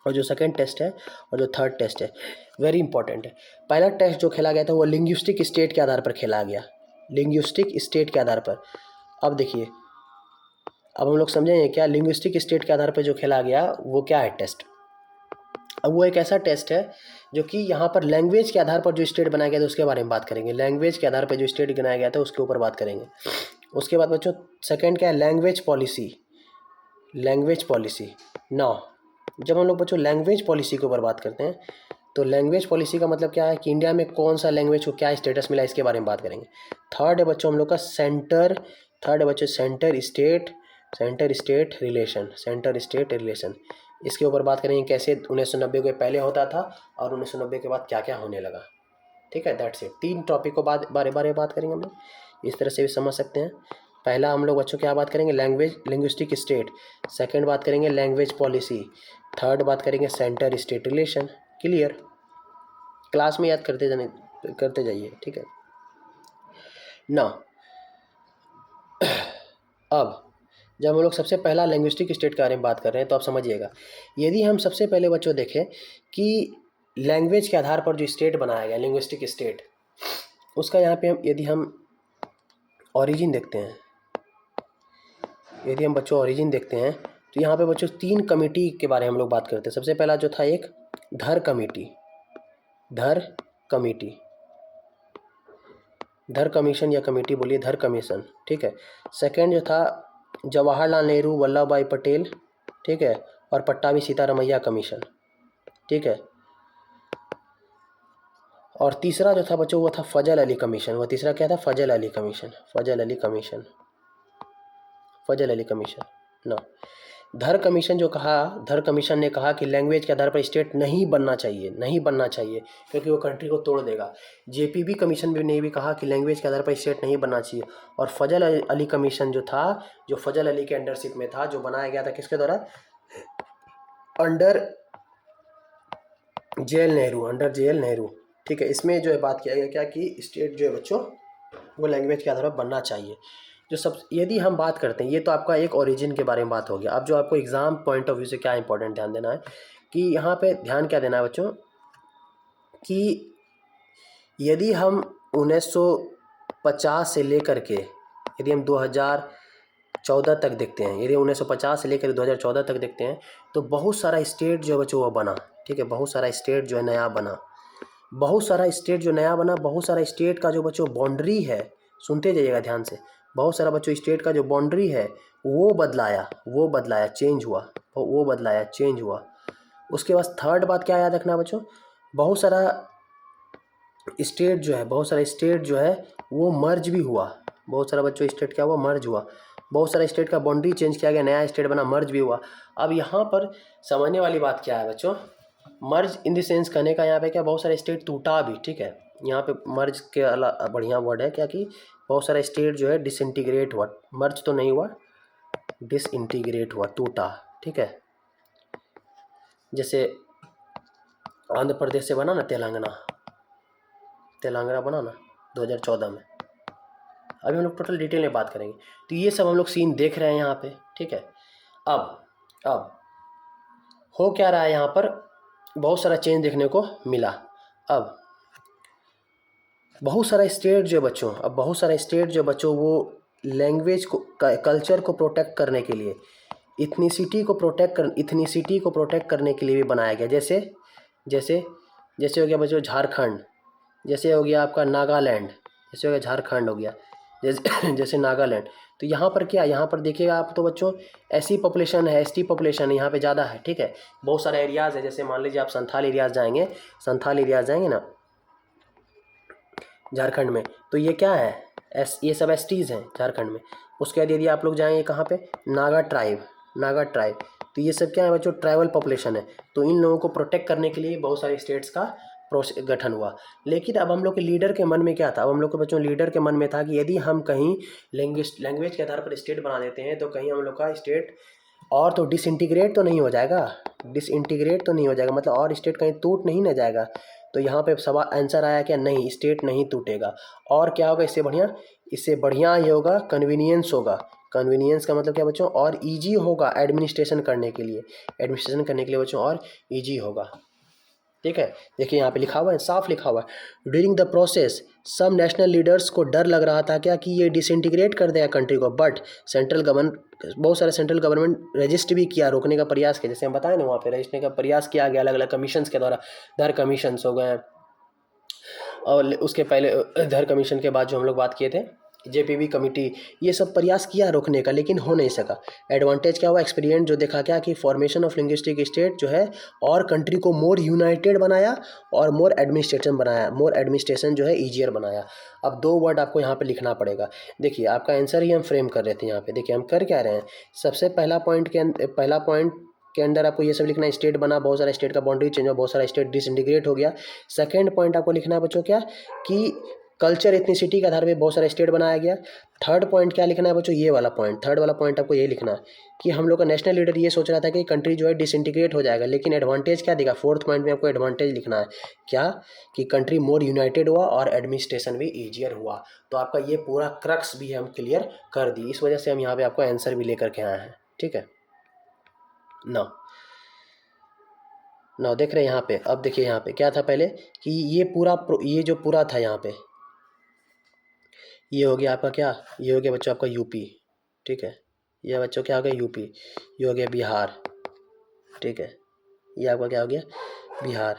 और जो सेकंड टेस्ट है और जो थर्ड टेस्ट है, वेरी इंपॉर्टेंट है। पहला टेस्ट जो खेला गया था वो लिंग्विस्टिक स्टेट के आधार पर खेला गया, लिंग्विस्टिक स्टेट के आधार पर। अब देखिए अब हम लोग समझेंगे क्या लिंग्विस्टिक स्टेट के आधार पर जो खेला गया वो क्या है टेस्ट। अब वो एक ऐसा टेस्ट है जो कि यहाँ पर लैंग्वेज के आधार पर जो स्टेट बनाया गया था उसके बारे में बात करेंगे, लैंग्वेज के आधार पर जो स्टेट बनाया गया था उसके ऊपर बात करेंगे। उसके बाद बच्चों सेकंड क्या है, लैंग्वेज पॉलिसी। नाउ जब हम लोग बच्चों लैंग्वेज पॉलिसी के ऊपर बात करते हैं तो लैंग्वेज पॉलिसी का मतलब क्या है कि इंडिया में कौन सा लैंग्वेज को क्या स्टेटस मिला, इसके बारे में बात करेंगे। थर्ड है बच्चों हम लोग का सेंटर स्टेट रिलेशन। इसके ऊपर बात करेंगे कैसे 1990 के पहले होता था और 1990 के बाद क्या क्या होने लगा। ठीक है, दैट्स इट। 3 टॉपिक को बारे बारे बात करेंगे हम लोग, इस तरह से भी समझ सकते हैं। पहला हम लोग बच्चों क्या बात करेंगे, लैंग्वेज लिंग्विस्टिक स्टेट। सेकंड बात करेंगे लैंग्वेज पॉलिसी। थर्ड बात करेंगे centre state relation. Clear, class में याद करते जाइए। ठीक है ना। अब जब हम लोग सबसे पहला लिंग्विस्टिक स्टेट के बारे में बात कर रहे हैं तो आप समझिएगा, यदि हम सबसे पहले बच्चों देखें कि लैंग्वेज के आधार पर जो स्टेट बनाया गया लिंग्विस्टिक स्टेट, उसका यहाँ पे यदि हम ओरिजिन देखते हैं, यदि हम बच्चों ओरिजिन देखते हैं तो यहाँ पे बच्चों 3 कमेटी के बारे में हम लोग बात करते हैं। सबसे पहला जो था एक धर कमेटी, धर कमीशन या कमेटी बोलिए, धर कमीशन। ठीक है। सेकंड जो था जवाहरलाल नेहरू वल्लभ भाई पटेल, ठीक है, और पट्टाभी सीतारमैया कमीशन। ठीक है। और तीसरा जो था बच्चों वो था फजल अली कमीशन। वो तीसरा क्या था, फजल अली कमीशन ना। धर कमीशन ने कहा कि लैंग्वेज के आधार पर स्टेट नहीं बनना चाहिए क्योंकि वो कंट्री को तोड़ देगा। जेपीबी कमीशन ने भी कहा कि लैंग्वेज के आधार पर स्टेट नहीं बनना चाहिए। और फजल अली कमीशन जो था, जो फजल अली के अंडरशिप में था, जो बनाया गया था किसके द्वारा, अंडर जे एल नेहरू। ठीक है। इसमें जो है बात किया गया क्या कि स्टेट जो है बच्चों वो लैंग्वेज के आधार पर बनना चाहिए। जो सब यदि हम बात करते हैं, ये तो आपका एक ओरिजिन के बारे में बात हो गया। अब जो आपको एग्ज़ाम पॉइंट ऑफ व्यू से क्या इंपॉर्टेंट ध्यान देना है कि यहाँ पे ध्यान क्या देना है बच्चों कि यदि हम 1950 से लेकर के यदि हम 2014 तक देखते हैं, यदि 1950 से लेकर 2014 तक देखते हैं तो बहुत सारा स्टेट जो है बच्चों वो बना। ठीक है, बहुत सारा स्टेट जो है नया बना, बहुत सारा स्टेट का जो बच्चों बाउंड्री है, सुनते जाइएगा ध्यान से, बहुत सारा बच्चों स्टेट का जो बाउंड्री है वो बदलाया, चेंज हुआ। उसके बाद थर्ड बात क्या याद रखना बच्चों, बहुत सारा स्टेट जो है वो मर्ज भी हुआ। बहुत सारा बच्चों स्टेट क्या हुआ, मर्ज हुआ। बहुत सारा स्टेट का बाउंड्री चेंज किया गया, नया स्टेट बना, मर्ज भी हुआ। अब यहाँ पर समझने वाली बात क्या है बच्चों, मर्ज इन द सेंस कहने का यहाँ पे क्या, बहुत सारे स्टेट टूटा भी। ठीक है, यहाँ पे मर्ज के बढ़िया वर्ड है क्या कि बहुत सारा स्टेट जो है डिसइंटीग्रेट हुआ, मर्ज तो नहीं हुआ, डिसइंटीग्रेट हुआ, टूटा। ठीक है, जैसे आंध्र प्रदेश से बना ना तेलंगाना बना ना 2014 में। अभी हम लोग टोटल डिटेल में बात करेंगे। तो ये सब हम लोग सीन देख रहे हैं यहाँ पे। ठीक है। अब हो क्या रहा है यहाँ पर, बहुत सारा चेंज देखने को मिला। अब बहुत सारा स्टेट जो बच्चों वो लैंग्वेज को, कल्चर को प्रोटेक्ट करने के लिए, इथनिसिटी को प्रोटेक्ट करने के लिए भी बनाया गया। जैसे हो गया बच्चों झारखंड, जैसे हो गया आपका नागालैंड, जैसे हो गया झारखंड हो गया, जैसे नागालैंड। तो यहाँ पर क्या, यहाँ पर देखिएगा आप तो बच्चों ऐसी पॉपुलेशन है, एसटी पॉपुलेशन यहाँ पे ज़्यादा है। ठीक है, बहुत सारे एरियाज़ है, जैसे मान लीजिए आप संथाल एरियाज़ जाएंगे ना झारखंड में, तो ये क्या है, ये सब एसटीज़ हैं झारखंड में। उसके बाद यदि आप लोग जाएंगे कहाँ पे, नागा ट्राइब, तो ये सब क्या है बच्चों, ट्राइबल पॉपुलेशन है। तो इन लोगों को प्रोटेक्ट करने के लिए बहुत सारे स्टेट्स का गठन हुआ। लेकिन अब हम लोग के लीडर के मन में क्या था, अब हम लोग के बच्चों लीडर के मन में था कि यदि हम कहीं लैंग्वेज के आधार पर स्टेट बना देते हैं तो कहीं हम लोग का स्टेट और तो डिसइंटीग्रेट तो नहीं हो जाएगा, मतलब और स्टेट कहीं टूट नहीं ना जाएगा। तो यहाँ पे सवाल आंसर आया क्या, नहीं, स्टेट नहीं टूटेगा। और क्या होगा इससे बढ़िया ये होगा, कन्वीनियंस होगा। कन्वीनियंस का मतलब क्या बच्चों, और ईजी होगा एडमिनिस्ट्रेशन करने के लिए बच्चों, और ईजी होगा। ठीक है, देखिए यहाँ पे लिखा हुआ है, साफ लिखा हुआ है, during the process some national leaders को डर लग रहा था क्या कि ये डिसइंटीग्रेट कर देगा कंट्री को, बट बहुत सारे सेंट्रल गवर्नमेंट रजिस्ट भी किया, रोकने का प्रयास किया। जैसे हम बताए ना, वहाँ पे रजिस्ट्रेशन का प्रयास किया गया अलग अलग कमीशंस के द्वारा, धर कमीशंस हो गए, और उसके पहले धर कमीशन के बाद जो हम लोग बात किए थे जेपीबी कमेटी, ये सब प्रयास किया रोकने का, लेकिन हो नहीं सका। एडवांटेज क्या हुआ, एक्सपीरियंस जो देखा क्या कि फॉर्मेशन ऑफ लिंग्विस्टिक स्टेट जो है और कंट्री को मोर यूनाइटेड बनाया और मोर एडमिनिस्ट्रेशन जो है ईजियर बनाया। अब 2 वर्ड आपको यहाँ पे लिखना पड़ेगा। देखिए आपका आंसर ही हम फ्रेम कर रहे थे यहाँ पे। देखिए हम कर क्या रहे हैं, सबसे पहला पॉइंट के अंडर आपको ये सब लिखना है, स्टेट बना, बहुत सारा स्टेट का बाउंड्री चेंज हुआ, बहुत सारा स्टेट डिसइंटीग्रेट हो गया। सेकेंड पॉइंट आपको लिखना है बच्चों क्या, कि कल्चर एथनिसिटी के आधार पे बहुत सारा स्टेट बनाया गया। थर्ड पॉइंट क्या लिखना है बच्चों, ये वाला पॉइंट, थर्ड वाला पॉइंट आपको ये लिखना है कि हम लोग का नेशनल लीडर ये सोच रहा था कि कंट्री जो है डिसइंटीग्रेट हो जाएगा, लेकिन एडवांटेज क्या दिखा, फोर्थ पॉइंट में आपको एडवांटेज लिखना है क्या, कि कंट्री मोर यूनाइटेड हुआ और एडमिनिस्ट्रेशन भी ईजियर हुआ। तो आपका ये पूरा क्रक्स भी हम क्लियर कर दी, इस वजह से हम यहाँ पे आपको आंसर भी लेकर के आए हैं। ठीक है ना देख रहे हैं यहाँ पे। अब देखिए यहाँ पे क्या था पहले, कि ये जो पूरा था यहाँ पे, ये हो गया आपका क्या, ये हो गया बच्चों आपका यूपी। ठीक है, ये बच्चों क्या हो गया यूपी, ये हो गया बिहार। ठीक है, ये आपका क्या हो गया बिहार।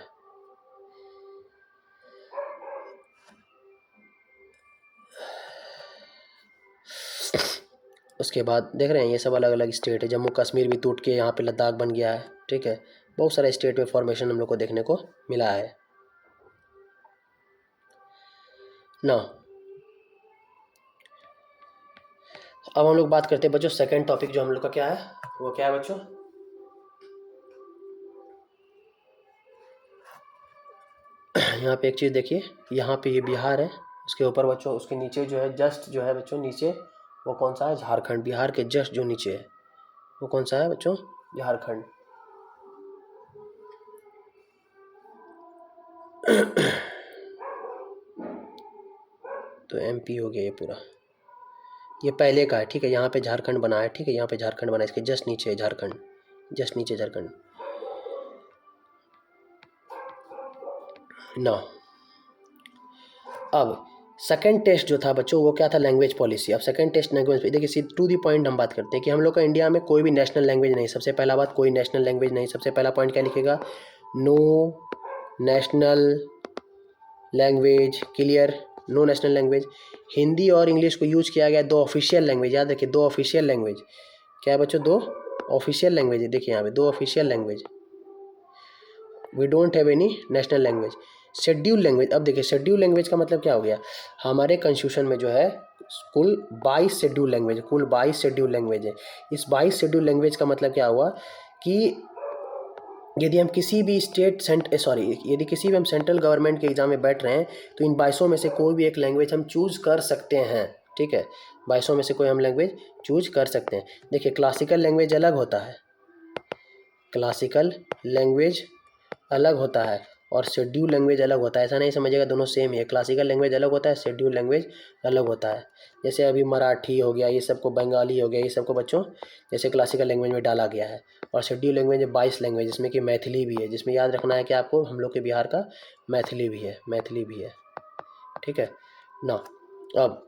उसके बाद देख रहे हैं ये सब अलग अलग स्टेट है, जम्मू कश्मीर भी टूट के यहाँ पे लद्दाख बन गया है। ठीक है, बहुत सारे स्टेट में फॉर्मेशन हम लोग को देखने को मिला है ना। अब हम लोग बात करते हैं बच्चों सेकंड टॉपिक जो हम लोग का क्या है, वो क्या है बच्चों, यहाँ पे एक चीज़ देखिए, यहाँ पे ये बिहार है, उसके ऊपर बच्चों उसके नीचे जो है जस्ट जो है बच्चों नीचे वो कौन सा है, झारखंड। बिहार के जस्ट जो नीचे है वो कौन सा है बच्चों, झारखंड। तो एमपी हो गया ये पूरा, ये पहले का है। ठीक है, यहाँ पे झारखंड बना है। ठीक है, यहाँ पे झारखंड बना है, इसके जस्ट नीचे है झारखंड, जस्ट नीचे झारखंड ना। अब सेकंड टेस्ट जो था बच्चों वो क्या था, लैंग्वेज पॉलिसी। अब सेकंड टेस्ट लैंग्वेज, देखिए टू दी पॉइंट हम बात करते हैं कि हम लोग का इंडिया में कोई भी नेशनल लैंग्वेज नहीं। सबसे पहला बात, कोई नेशनल लैंग्वेज नहीं। सबसे पहला पॉइंट क्या लिखेगा, no national language, clear, no national language. Hindi और इंग्लिश को यूज किया गया दो ऑफिशियल लैंग्वेज, याद रखिए दो ऑफिशियल लैंग्वेज। क्या है बच्चों, दो ऑफिशियल लैंग्वेज है। देखिए यहाँ पे दो official language, we don't have any national language. Schedule language, अब देखिए शेड्यूल लैंग्वेज का मतलब क्या हो गया, हमारे कॉन्स्टिट्यूशन में जो है कुल 22 शेड्यूल लैंग्वेज, कुल 22 शेड्यूल लैंग्वेज है। इस 22 शेड्यूल लैंग्वेज का मतलब क्या हुआ कि यदि हम किसी भी यदि किसी भी हम सेंट्रल गवर्नमेंट के एग्ज़ाम में बैठ रहे हैं तो इन 22 में से कोई भी एक लैंग्वेज हम चूज़ कर सकते हैं। ठीक है, 22 में से कोई हम लैंग्वेज चूज कर सकते हैं। देखिए क्लासिकल लैंग्वेज अलग होता है, क्लासिकल लैंग्वेज अलग होता है और शेड्यूल लैंग्वेज अलग होता है। ऐसा नहीं समझिएगा दोनों सेम है, क्लासिकल लैंग्वेज अलग होता है, शेड्यूल लैंग्वेज अलग होता है। जैसे अभी मराठी हो गया, ये सबको बंगाली हो गया, ये सबको बच्चों जैसे क्लासिकल लैंग्वेज में डाला गया है। और शेड्यूल लैंग्वेज है 22 लैंग्वेज, जिसमें कि मैथिली भी है, जिसमें याद रखना है कि आपको हम लोग के बिहार का मैथिली भी है, मैथिली भी है। ठीक है ना। अब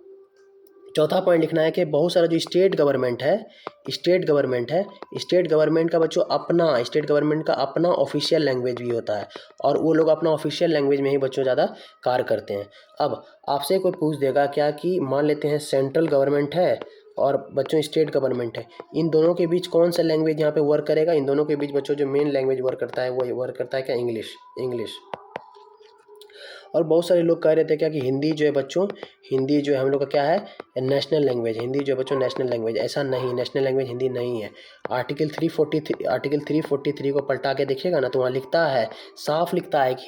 चौथा पॉइंट लिखना है कि बहुत सारा जो स्टेट गवर्नमेंट है, स्टेट गवर्नमेंट का बच्चों अपना, स्टेट गवर्नमेंट का अपना ऑफिशियल लैंग्वेज भी होता है और वो लोग अपना ऑफिशियल लैंग्वेज में ही बच्चों ज़्यादा कार्य करते हैं। अब आपसे कोई पूछ देगा क्या कि मान लेते हैं सेंट्रल गवर्नमेंट है और बच्चों स्टेट गवर्नमेंट है, इन दोनों के बीच कौन सा लैंग्वेज यहाँ पे वर्क करेगा? इन दोनों के बीच बच्चों जो मेन लैंग्वेज वर्क करता है वो वर्क करता है क्या? इंग्लिश। और बहुत सारे लोग कह रहे थे क्या कि हिंदी जो है बच्चों, हिंदी जो है हम लोग का क्या है, नेशनल लैंग्वेज। हिंदी जो है बच्चों नेशनल लैंग्वेज, ऐसा नहीं, नेशनल लैंग्वेज हिंदी नहीं है। आर्टिकल 343 को पलटा के देखिएगा ना तो वहाँ लिखता है, साफ लिखता है कि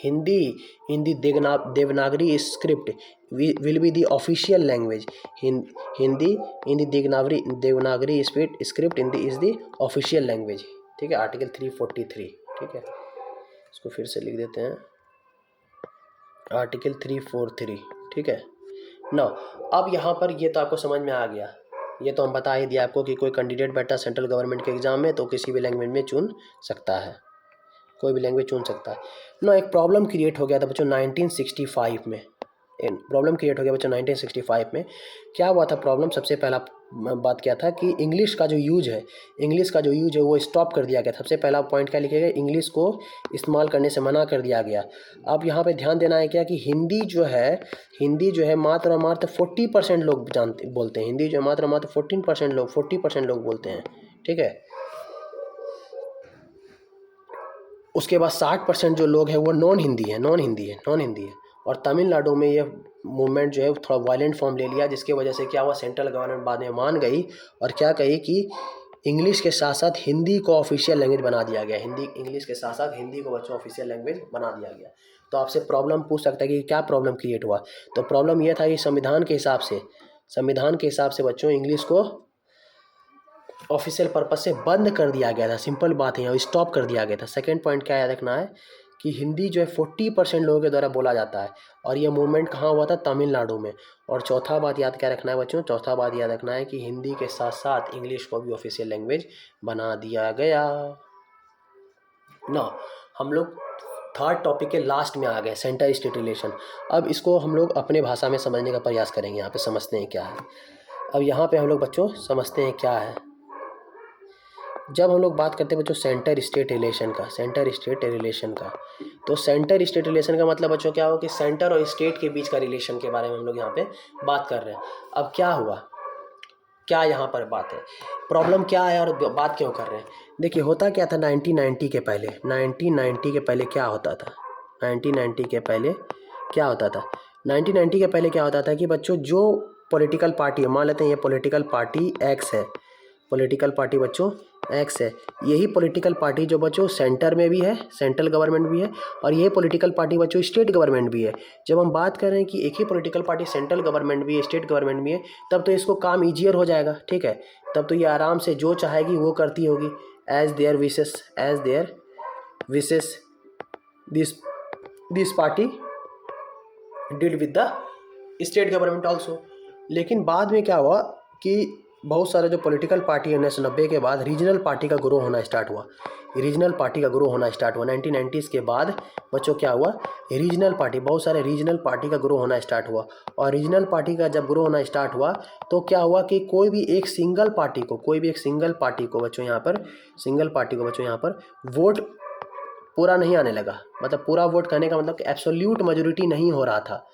Hindi Devanagari script will be the official language. Hindi Devanagari script Hindi is the official language. ठीक है, आर्टिकल 343। ठीक है, इसको फिर से लिख देते हैं, आर्टिकल 343। ठीक है ना। अब यहाँ पर ये तो आपको समझ में आ गया, ये तो हम बता ही दिया आपको कि कोई कैंडिडेट बैठा सेंट्रल गवर्नमेंट के एग्ज़ाम में तो किसी भी लैंग्वेज में चुन सकता है, कोई भी लैंग्वेज चुन सकता है ना। एक प्रॉब्लम क्रिएट हो गया था बच्चों 1965 में, प्रॉब्लम क्रिएट हो गया बच्चों 1965 में। क्या हुआ था प्रॉब्लम? सबसे पहला बात क्या था कि इंग्लिश का जो यूज है वो स्टॉप कर दिया गया। सबसे पहला पॉइंट क्या लिखेगा, इंग्लिश को इस्तेमाल करने से मना कर दिया गया। अब यहाँ पे ध्यान देना है क्या कि हिंदी जो है मात्र और मात्र 40% लोग बोलते हैं। हिंदी जो है मात्र 40% लोग बोलते हैं। ठीक है, उसके बाद 60% जो लोग हैं वो नॉन हिंदी है। और तमिलनाडु में ये मूवमेंट जो है थोड़ा वायलेंट फॉर्म ले लिया, जिसकी वजह से क्या हुआ, सेंट्रल गवर्नमेंट बाद में मान गई और क्या कही कि इंग्लिश के साथ साथ हिंदी को ऑफिशियल लैंग्वेज बना दिया गया। इंग्लिश के साथ साथ हिंदी को बच्चों ऑफिशियल लैंग्वेज बना दिया गया। तो आपसे प्रॉब्लम पूछ सकता है कि क्या प्रॉब्लम क्रिएट हुआ। तो प्रॉब्लम यह था कि संविधान के हिसाब से बच्चों इंग्लिश को ऑफिशियल पर्पज से बंद कर दिया गया था। सिंपल बात है, यहाँ स्टॉप कर दिया गया था। सेकंड पॉइंट क्या याद रखना है कि हिंदी जो है 40% लोगों के द्वारा बोला जाता है, और ये मूवमेंट कहाँ हुआ था, तमिलनाडु में। और चौथा बात याद क्या रखना है बच्चों, चौथा बात याद रखना है कि हिंदी के साथ साथ इंग्लिश को भी ऑफिशियल लैंग्वेज बना दिया गया ना। हम लोग थर्ड टॉपिक के लास्ट में आ गए, सेंटर स्टेट रिलेशन। अब इसको हम लोग अपने भाषा में समझने का प्रयास करेंगे। यहाँ पे समझते हैं क्या है। अब यहाँ पे हम लोग बच्चों समझते हैं क्या है। जब हम लोग बात करते हैं बच्चों सेंटर स्टेट रिलेशन का, तो सेंटर स्टेट रिलेशन का मतलब बच्चों क्या हो कि सेंटर और स्टेट के बीच का रिलेशन के बारे में हम लोग यहाँ पे बात कर रहे हैं। अब क्या हुआ, क्या यहाँ पर बात है, प्रॉब्लम क्या है और बात क्यों कर रहे हैं। देखिए होता क्या था 1990 के पहले, 1990 के पहले क्या होता था, 1990 के पहले क्या होता था, 1990 के पहले क्या होता था कि बच्चों जो पॉलिटिकल पार्टी, मान लेते हैं ये पॉलिटिकल पार्टी एक्स है, पॉलिटिकल पार्टी बच्चों एक्स है। यही पॉलिटिकल पार्टी जो बच्चों सेंटर में भी है, सेंट्रल गवर्नमेंट भी है, और यही पॉलिटिकल पार्टी बच्चों स्टेट गवर्नमेंट भी है। जब हम बात कर रहे हैं कि एक ही पॉलिटिकल पार्टी सेंट्रल गवर्नमेंट भी है, स्टेट गवर्नमेंट भी है, तब तो इसको काम ईजियर हो जाएगा, ठीक है। तब तो ये आराम से जो चाहेगी वो करती होगी, as their wishes this party deal with the state government also. लेकिन बाद में क्या हुआ कि बहुत सारे जो पॉलिटिकल पार्टी है 1990 के बाद रीजनल पार्टी का ग्रो होना स्टार्ट हुआ। 1990s के बाद बच्चों क्या हुआ, रीजनल पार्टी, बहुत सारे रीजनल पार्टी का ग्रो होना स्टार्ट हुआ। और रीजनल पार्टी का जब ग्रो होना स्टार्ट हुआ तो क्या हुआ कि कोई भी एक सिंगल पार्टी को बच्चों यहाँ पर वोट पूरा नहीं आने लगा। मतलब पूरा वोट करने का मतलब कि एब्सोल्यूट मेजोरिटी नहीं हो रहा था।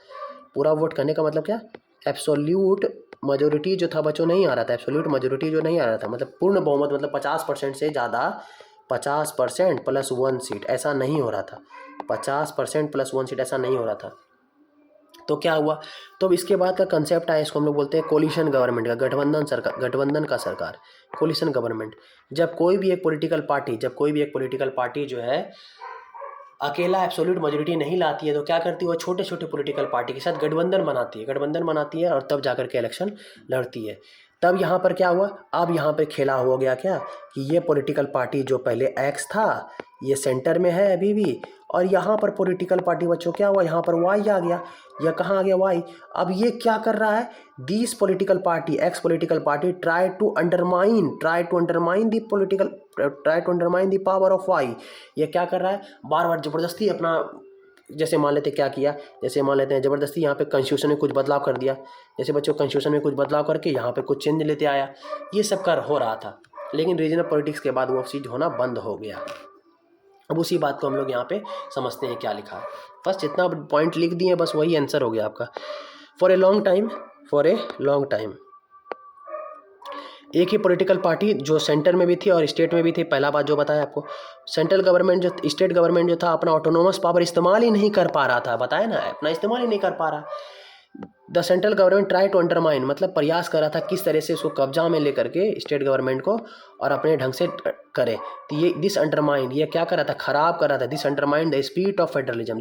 पूरा वोट करने का मतलब क्या, एब्सोल्यूट मेजोरिटी जो था बच्चों नहीं आ रहा था। एब्सोल्यूट मेजोरिटी जो नहीं आ रहा था मतलब पूर्ण बहुमत, मतलब 50% से ज़्यादा, 50% प्लस 1 सीट ऐसा नहीं हो रहा था, 50% प्लस 1 सीट ऐसा नहीं हो रहा था। तो क्या हुआ, तो इसके बाद का कंसेप्ट आया, इसको हम लोग बोलते हैं कोलिशन गवर्नमेंट का, गठबंधन का सरकार, कोलिशन गवर्नमेंट। जब कोई भी एक पॉलिटिकल पार्टी जो है अकेला एब्सोल्यूट मेजोरिटी नहीं लाती है तो क्या करती है, वो छोटे छोटे पॉलिटिकल पार्टी के साथ गठबंधन बनाती है और तब जाकर के इलेक्शन लड़ती है। तब यहाँ पर क्या हुआ, अब यहाँ पर खेला हो गया क्या कि ये पॉलिटिकल पार्टी जो पहले एक्स था ये सेंटर में है अभी भी, और यहाँ पर पॉलिटिकल पार्टी बच्चों क्या हुआ, यहाँ पर वाई आ गया। या कहाँ आ गया, वाई। अब ये क्या कर रहा है, this political party, X political party try to undermine the power of Y. ये क्या कर रहा है, बार बार ज़बरदस्ती अपना, जैसे मान लेते क्या किया, जैसे मान लेते हैं ज़बरदस्ती यहाँ पे कॉन्स्टिट्यूशन में कुछ बदलाव कर दिया। जैसे बच्चों कॉन्स्टिट्यूशन में कुछ बदलाव करके यहाँ पे कुछ चेंज लेते आया, ये सब कर हो रहा था। लेकिन रीजनल पॉलिटिक्स के बाद वो चीज़ होना बंद हो गया। अब उसी बात को हम लोग यहाँ पे समझते हैं क्या लिखा है। बस जितना पॉइंट लिख दिए बस वही आंसर हो गया आपका। फॉर ए लॉन्ग टाइम एक ही पॉलिटिकल पार्टी जो सेंटर में भी थी और स्टेट में भी थी। पहला बात जो बताया आपको, स्टेट गवर्नमेंट जो था अपना ऑटोनोमस पावर इस्तेमाल ही नहीं कर पा रहा था, बताया ना, अपना इस्तेमाल ही नहीं कर पा रहा। The central government try to undermine, मतलब प्रयास कर रहा था किस तरह से उसको कब्जा में लेकर के स्टेट गवर्नमेंट को और अपने ढंग से करे। तो ये दिस अंडरमाइन, ये क्या कर रहा था, खराब कर रहा था। This undermine the spirit of federalism,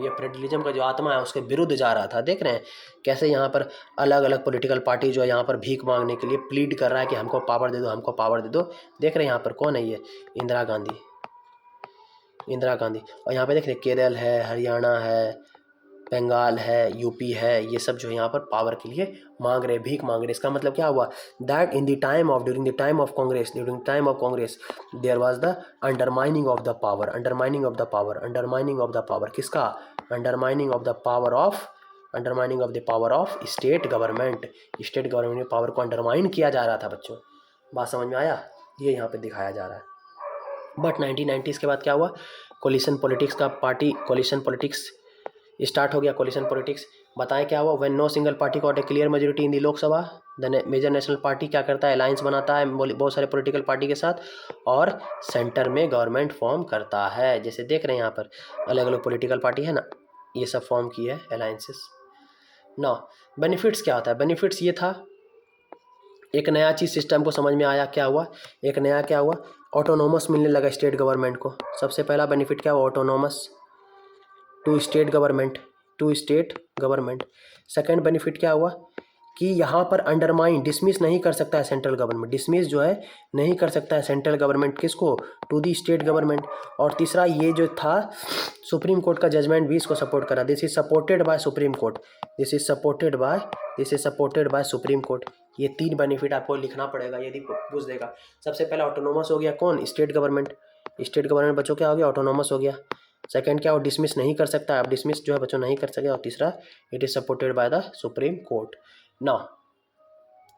ये फेडरलिज्म का जो आत्मा है उसके विरुद्ध जा रहा था। देख रहे हैं कैसे यहाँ पर अलग अलग पॉलिटिकल पार्टी जो है यहाँ पर भीख मांगने के लिए प्लीड कर रहा है कि हमको पावर दे दो, देख रहे हैं यहाँ पर कौन है, ये इंदिरा गांधी। और यहाँ पे देख रहे हैं केरल है, हरियाणा है, बंगाल है, यूपी है, ये सब जो यहाँ पर पावर के लिए भीख मांग रहे। इसका मतलब क्या हुआ, that during the time of Congress there was the undermining of the power, किसका, undermining of the power of state government में पावर को अंडरमाइन किया जा रहा था बच्चों। बात समझ में आया, ये यहाँ पे दिखाया जा रहा है। बट 1990s के बाद क्या हुआ, कोलिशन पॉलिटिक्स स्टार्ट हो गया। कोलिशन पॉलिटिक्स बताएं क्या हुआ, when no single party got a clear majority in the Lok Sabha, the major national party क्या करता है, अलायंस बनाता है बहुत सारे पॉलिटिकल पार्टी के साथ और सेंटर में गवर्नमेंट फॉर्म करता है। जैसे देख रहे हैं यहाँ पर अलग अलग पॉलिटिकल पार्टी है ना, ये सब फॉर्म की है अलायंसेस। ना बेनिफिट्स क्या होता है, बेनिफिट्स ये था एक नया चीज़ सिस्टम को समझ में आया, क्या हुआ, एक नया क्या हुआ, ऑटोनोमस मिलने लगा स्टेट गवर्नमेंट को। सबसे पहला बेनिफिट क्या हुआ, autonomous to state government, to state government. Second benefit क्या हुआ कि यहाँ पर अंडरमाइन, डिसमिस नहीं कर सकता है सेंट्रल गवर्नमेंट, डिसमिस जो है नहीं कर सकता है सेंट्रल गवर्नमेंट, किसको, टू दी स्टेट गवर्नमेंट। और तीसरा ये जो था सुप्रीम कोर्ट का जजमेंट भी इसको सपोर्ट करा, this is supported bye supreme court, this is supported bye, this is supported bye supreme court. ये 3 बेनिफिट आपको लिखना पड़ेगा यदि पूछ देगा। सबसे पहला ऑटोनोमस हो गया, कौन, स्टेट गवर्नमेंट, स्टेट गवर्नमेंट बच्चों क्या हो गया, ऑटोनोमस हो गया। सेकंड क्या हो, डिसमिस नहीं कर सकता है, अब डिसमिस जो है बच्चों नहीं कर सके। और तीसरा it is supported by the supreme court. Now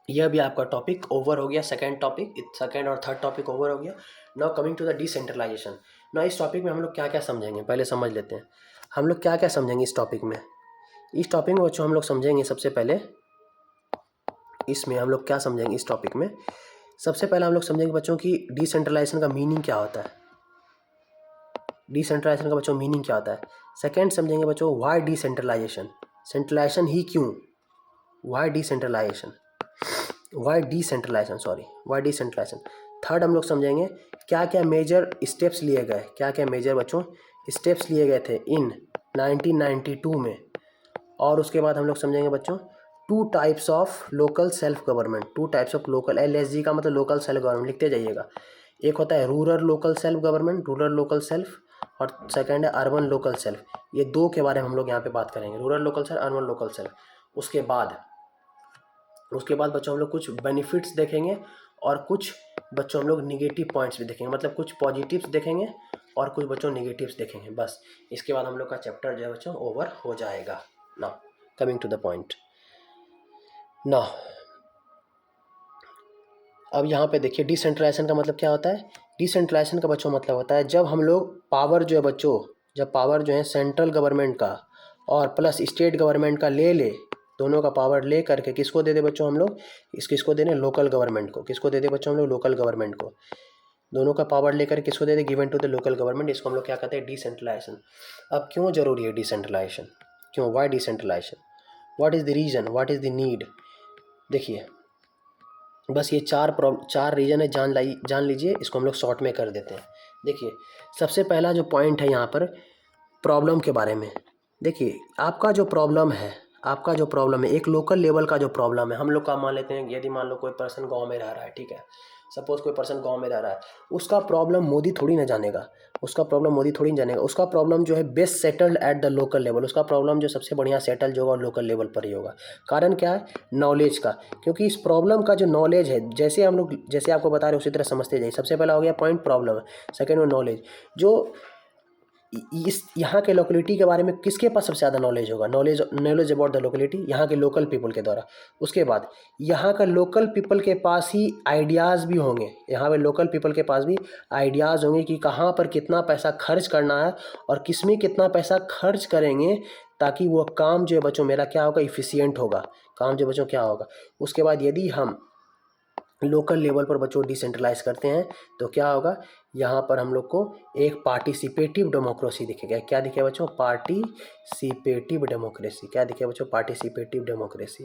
यह भी आपका टॉपिक ओवर हो गया, सेकंड टॉपिक, सेकंड और थर्ड टॉपिक ओवर हो गया। Now coming to the decentralization. Now इस टॉपिक में हम लोग क्या क्या समझेंगे, पहले समझ लेते हैं हम लोग क्या क्या समझेंगे इस टॉपिक में। इस टॉपिक में बच्चों हम लोग समझेंगे सबसे पहले, इसमें हम लोग क्या समझेंगे इस टॉपिक में, सबसे पहले हम लोग समझेंगे बच्चों की डिसेंट्रलाइजेशन का मीनिंग क्या होता है, डिसेंट्रलाइजेशन का बच्चों मीनिंग क्या होता है। सेकंड समझेंगे बच्चों व्हाई डिसेंट्रलाइजेशन, सेंट्रलाइजेशन ही क्यों, why decentralization, why decentralization, sorry why decentralization. Third हम लोग समझेंगे क्या क्या मेजर स्टेप्स लिए गए, क्या क्या मेजर बच्चों स्टेप्स लिए गए थे इन 1992 में। और उसके बाद हम लोग समझेंगे बच्चों 2 types of local self government, 2 types of local, LSG का मतलब लोकल सेल्फ गवर्नमेंट, लिखते जाइएगा। एक होता है rural local self government, rural local self, और सेकंड है अर्बन लोकल सेल्फ। ये 2 के बारे में हम लोग यहाँ पे बात करेंगे, rural local self, urban local self. उसके बाद बच्चों हम लोग कुछ बेनिफिट्स देखेंगे और कुछ बच्चों हम लोग निगेटिव पॉइंट्स भी देखेंगे, मतलब कुछ पॉजिटिव्स देखेंगे और कुछ बच्चों निगेटिव्स देखेंगे। बस इसके बाद हम लोग का चैप्टर जो है बच्चों ओवर हो जाएगा। Now coming to the point. Now अब यहाँ पे देखिए डिसेंट्रलाइजेशन का मतलब क्या होता है। डिसेंट्रलाइजेशन का बच्चों मतलब होता है जब हम लोग पावर जो है बच्चों, जब पावर जो है सेंट्रल गवर्नमेंट का और प्लस स्टेट गवर्नमेंट का ले, दोनों का पावर ले करके किसको दे दे बच्चों हम लोग, किसको दे दें, लोकल गवर्नमेंट को। किसको दे दे बच्चों हम लोग, लोकल गवर्नमेंट को। दोनों का पावर लेकर किसको दे दे, given to the local government. इसको हम लोग क्या कहते हैं, डिसेंट्रलाइजेशन। अब क्यों जरूरी है डिसेंट्रलाइजेशन, क्यों, why decentralization, what is the reason, what is the need. देखिए बस ये चार रीजन है, जान लीजिए, इसको हम लोग शॉर्ट में कर देते हैं। देखिए सबसे पहला जो पॉइंट है यहाँ पर प्रॉब्लम के बारे में। देखिए आपका जो प्रॉब्लम है, आपका जो प्रॉब्लम है एक लोकल लेवल का जो प्रॉब्लम है, हम लोग का मान लेते हैं, यदि मान लो कोई पर्सन गांव में रह रहा है, ठीक है, सपोज कोई पर्सन गांव में रह रहा है, उसका प्रॉब्लम मोदी थोड़ी ना जानेगा, उसका प्रॉब्लम मोदी थोड़ी ना जानेगा। उसका प्रॉब्लम जो है best settled at the local level, उसका प्रॉब्लम जो सबसे बढ़िया सेटल जो होगा लोकल लेवल पर ही होगा। कारण क्या है, नॉलेज का, क्योंकि इस प्रॉब्लम का जो नॉलेज है, जैसे हम लोग जैसे आपको बता रहे हैं उसी तरह समझते जाइए। सबसे पहला हो गया पॉइंट प्रॉब्लम, सेकेंड में नॉलेज। जो इस यहाँ के लोकेलिटी के बारे में किसके पास सबसे ज़्यादा नॉलेज होगा, नॉलेज अबाउट द लोकेलिटी, यहाँ के लोकल पीपल के द्वारा। उसके बाद यहाँ का लोकल पीपल के पास ही आइडियाज़ भी होंगे, यहाँ पे लोकल पीपल के पास भी आइडियाज़ होंगे कि कहाँ पर कितना पैसा खर्च करना है और किस में कितना पैसा खर्च करेंगे, ताकि वो काम जो है बच्चों मेरा क्या होगा, इफ़िशियंट होगा, काम जो बच्चों क्या होगा। उसके बाद यदि हम लोकल लेवल पर बच्चों डिसेंट्रलाइज करते हैं तो क्या होगा, यहाँ पर हम लोग को एक पार्टिसिपेटिव डेमोक्रेसी दिखेगा। क्या दिखेगा बच्चों, पार्टिसिपेटिव डेमोक्रेसी। क्या दिखेगा बच्चों, पार्टिसिपेटिव डेमोक्रेसी,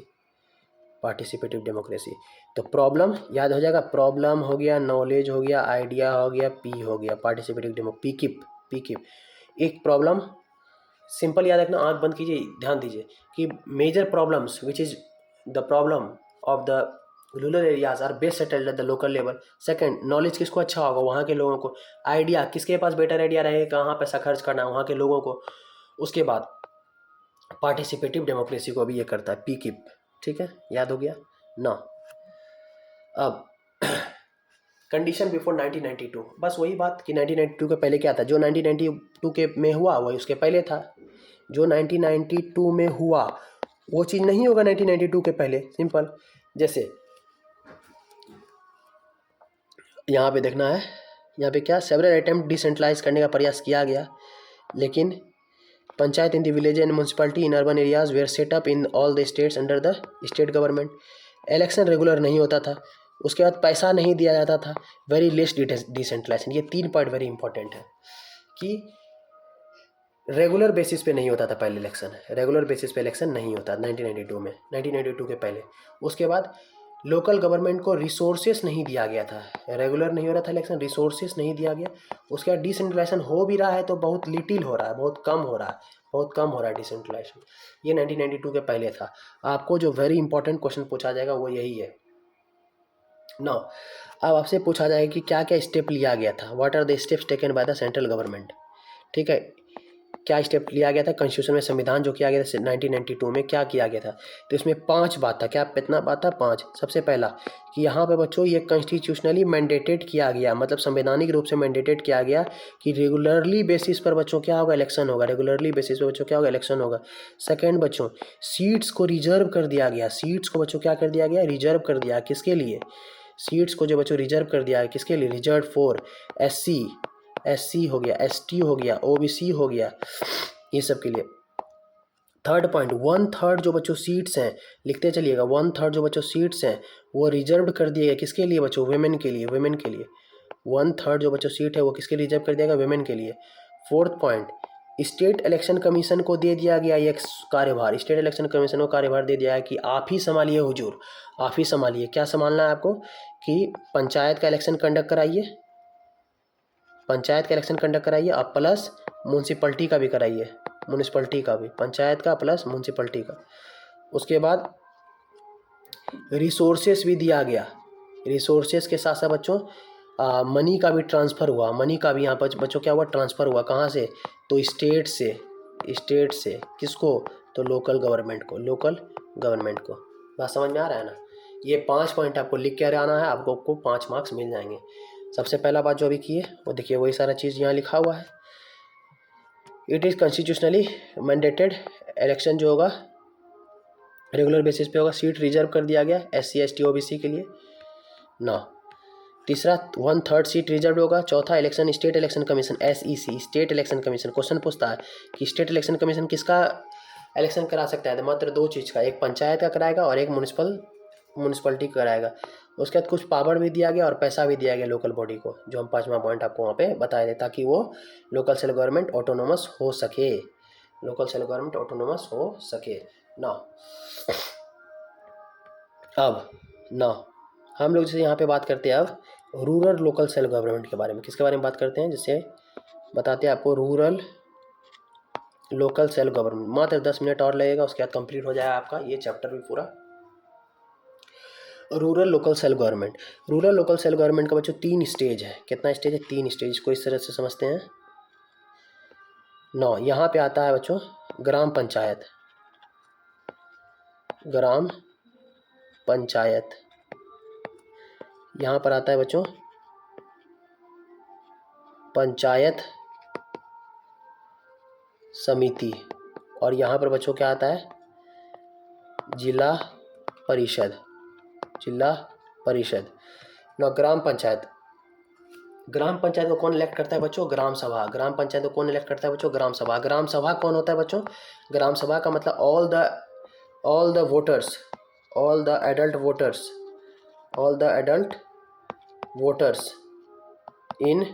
पार्टिसिपेटिव डेमोक्रेसी। तो प्रॉब्लम याद हो जाएगा, प्रॉब्लम हो गया, नॉलेज हो गया, आइडिया हो गया, पी हो गया, पार्टिसिपेटिव डेमो, पी किप। एक प्रॉब्लम सिंपल याद रखना, आंख बंद कीजिए, ध्यान दीजिए कि major problems which is the problem of the rural areas are best settled at the local level. Second, knowledge किसको अच्छा होगा, वहाँ के लोगों को। आइडिया, किसके पास बेटर आइडिया रहेगा कहाँ पैसा खर्च करना है, वहाँ के लोगों को। उसके बाद पार्टिसिपेटिव डेमोक्रेसी को भी ये करता है, पी किप। ठीक है, याद हो गया ना। अब कंडीशन बिफोर 1992, बस वही बात कि 1992 के पहले क्या था, जो 1992 के में हुआ वही उसके पहले था। जो 1992 में हुआ वो चीज़ नहीं होगा 1992 के पहले। सिंपल, जैसे यहाँ पे देखना है, यहाँ पे क्या, सेवरल अटेम्प्ट डिसेंट्रलाइज करने का प्रयास किया गया, लेकिन panchayat in the village and municipality in urban areas were set up in all the states under the state government. Election regular नहीं होता था। उसके बाद पैसा नहीं दिया जाता था। Very less decentralization. ये 3 पॉइंट वेरी इंपॉर्टेंट है कि रेगुलर बेसिस पे नहीं होता था पहले इलेक्शन, रेगुलर बेसिस पे इलेक्शन नहीं होता 1992 में, 1992 के पहले। उसके बाद लोकल गवर्नमेंट को रिसोर्सेस नहीं दिया गया था, रेगुलर नहीं हो रहा था इलेक्शन, रिसोर्सेस नहीं दिया गया। उसके बाद डिसेंट्रलाइजेशन हो भी रहा है तो बहुत लिटिल हो रहा है, बहुत कम हो रहा है, बहुत कम हो रहा है डिसेंट्रलाइजेशन। ये 1992 के पहले था। आपको जो वेरी इंपॉर्टेंट क्वेश्चन पूछा जाएगा वो यही है। नो, अब आपसे पूछा जाएगा कि क्या क्या स्टेप लिया गया था, what are the steps taken by the central government. ठीक है, क्या स्टेप लिया गया था कॉन्स्टिट्यूशन में, संविधान जो किया गया था 1992 में, क्या किया गया था। तो इसमें 5 बात था। क्या कितना बात था? 5। सबसे पहला कि यहाँ पे बच्चों ये कॉन्स्टिट्यूशनली मैंडेटेड किया गया, मतलब संवैधानिक रूप से मैंडेटेड किया गया कि रेगुलरली बेसिस पर बच्चों क्या होगा, इलेक्शन होगा। रेगुलरली बेसिस पर बच्चों क्या होगा, इलेक्शन होगा। सेकेंड बच्चों, सीट्स को रिजर्व कर दिया गया। सीट्स को बच्चों क्या कर दिया गया, रिजर्व कर दिया। किसके लिए? सीट्स को जो बच्चों रिजर्व कर दिया है, किसके लिए? रिजर्व फॉर एससी हो गया, एसटी हो गया, ओबीसी हो गया, ये सब के लिए। थर्ड पॉइंट, 1/3 जो बच्चों सीट्स हैं, लिखते चलिएगा, 1/3 जो बच्चों सीट्स हैं वो रिजर्व कर दिए गए। किसके लिए बच्चों? वुमेन के लिए, वुमेन के लिए। 1/3 जो बच्चों सीट है वो किसके रिजर्व कर दिया गया? वुमेन के लिए। Fourth point, state election commission को दे दिया गया ये कार्यभार। स्टेट इलेक्शन कमीशन को कार्यभार दे दिया है कि आप ही संभालिए हुजूर, आप ही संभालिए। क्या संभालना है आपको? कि पंचायत का इलेक्शन कंडक्ट कराइए, पंचायत का इलेक्शन कंडक्ट कराइए, और प्लस म्यूनसिपलिटी का भी कराइए, म्यूनसिपलिटी का भी, पंचायत का प्लस म्यूनसिपलिटी का। उसके बाद रिसोर्सेस भी दिया गया। रिसोर्सेस के साथ साथ बच्चों मनी का भी ट्रांसफ़र हुआ। मनी का भी यहाँ पर बच्चों क्या हुआ, ट्रांसफ़र हुआ। कहाँ से? तो स्टेट से। किसको? तो लोकल गवर्नमेंट को, लोकल गवर्नमेंट को। बात समझ में आ रहा है ना? ये 5 पॉइंट आपको लिख के आना है, आपको 5 मार्क्स मिल जाएंगे। सबसे पहला बात जो अभी की है वो देखिए, वही सारा चीज़ यहाँ लिखा हुआ है। It is constitutionally mandated, election जो होगा रेगुलर बेसिस पे होगा। सीट रिजर्व कर दिया गया एससी एसटी ओबीसी के लिए ना। तीसरा, 1/3 सीट रिजर्व होगा। चौथा, election state election commission SEC, state election commission. Question पूछता है कि स्टेट इलेक्शन कमीशन किसका इलेक्शन करा सकता है? तो मात्र 2 चीज़ का, एक पंचायत का कराएगा और एक म्यूनसिपलिटी का कराएगा। उसके बाद कुछ पावर भी दिया गया और पैसा भी दिया गया लोकल बॉडी को, जो हम 5वां पॉइंट आपको वहाँ पे बताए थे, ताकि वो लोकल सेल्फ गवर्नमेंट ऑटोनोमस हो सके, लोकल सेल्फ गवर्नमेंट ऑटोनोमस हो सके ना। अब ना हम लोग जैसे यहाँ पे बात करते हैं अब रूरल लोकल सेल्फ गवर्नमेंट के बारे में। किसके बारे में बात करते हैं? जैसे बताते हैं आपको रूरल लोकल सेल्फ गवर्नमेंट। मात्र 10 मिनट और लगेगा, उसके बाद कंप्लीट हो जाएगा आपका ये चैप्टर भी पूरा। Rural local self government. Rural local self government का बच्चों 3 स्टेज है। कितना स्टेज है? 3 स्टेज को इस तरह से समझते हैं। 9, यहाँ पे आता है बच्चों ग्राम पंचायत, ग्राम पंचायत। यहाँ पर आता है बच्चों पंचायत समिति, और यहाँ पर बच्चों क्या आता है? जिला परिषद, जिला परिषद। ना ग्राम पंचायत, ग्राम पंचायत को कौन इलेक्ट करता है बच्चों? ग्राम सभा। ग्राम पंचायत को कौन इलेक्ट करता है बच्चों? ग्राम सभा। ग्राम सभा कौन होता है बच्चों? ग्राम सभा का मतलब all the voters, all the adult voters, all the adult voters in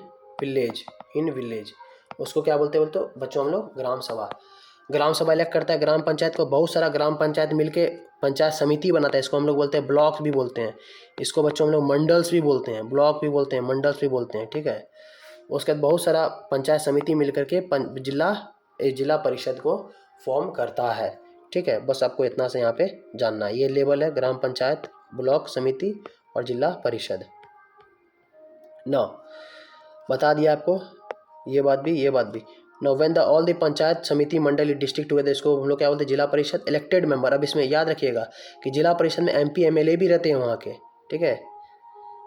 village, उसको क्या बोलते हैं बोलते बच्चों हम लोग? ग्राम सभा। ग्राम सभा इलेक्ट करता है ग्राम पंचायत को। बहुत सारा ग्राम पंचायत मिलके पंचायत समिति बनाता है, इसको हम लोग बोलते हैं ब्लॉक भी बोलते हैं। इसको बच्चों हम लोग मंडल्स भी बोलते हैं, ब्लॉक भी बोलते हैं, मंडल्स भी बोलते हैं। ठीक है। उसके बाद बहुत सारा पंचायत समिति मिल करके जिला परिषद को फॉर्म करता है। ठीक है, बस आपको इतना से यहाँ पे जानना है। ये लेवल है ग्राम पंचायत, ब्लॉक, समिति और जिला परिषद। नौ बता दिया आपको ये बात भी। Know when the all the panchayat समिति मंडल डिस्ट्रिक्ट टुगेदर, इसको हम लोग क्या बोलते हैं? जिला परिषद। इलेक्टेड मेंबर, अब इसमें याद रखिएगा कि जिला परिषद में एमपी एमएलए भी रहते हैं वहाँ के। ठीक है,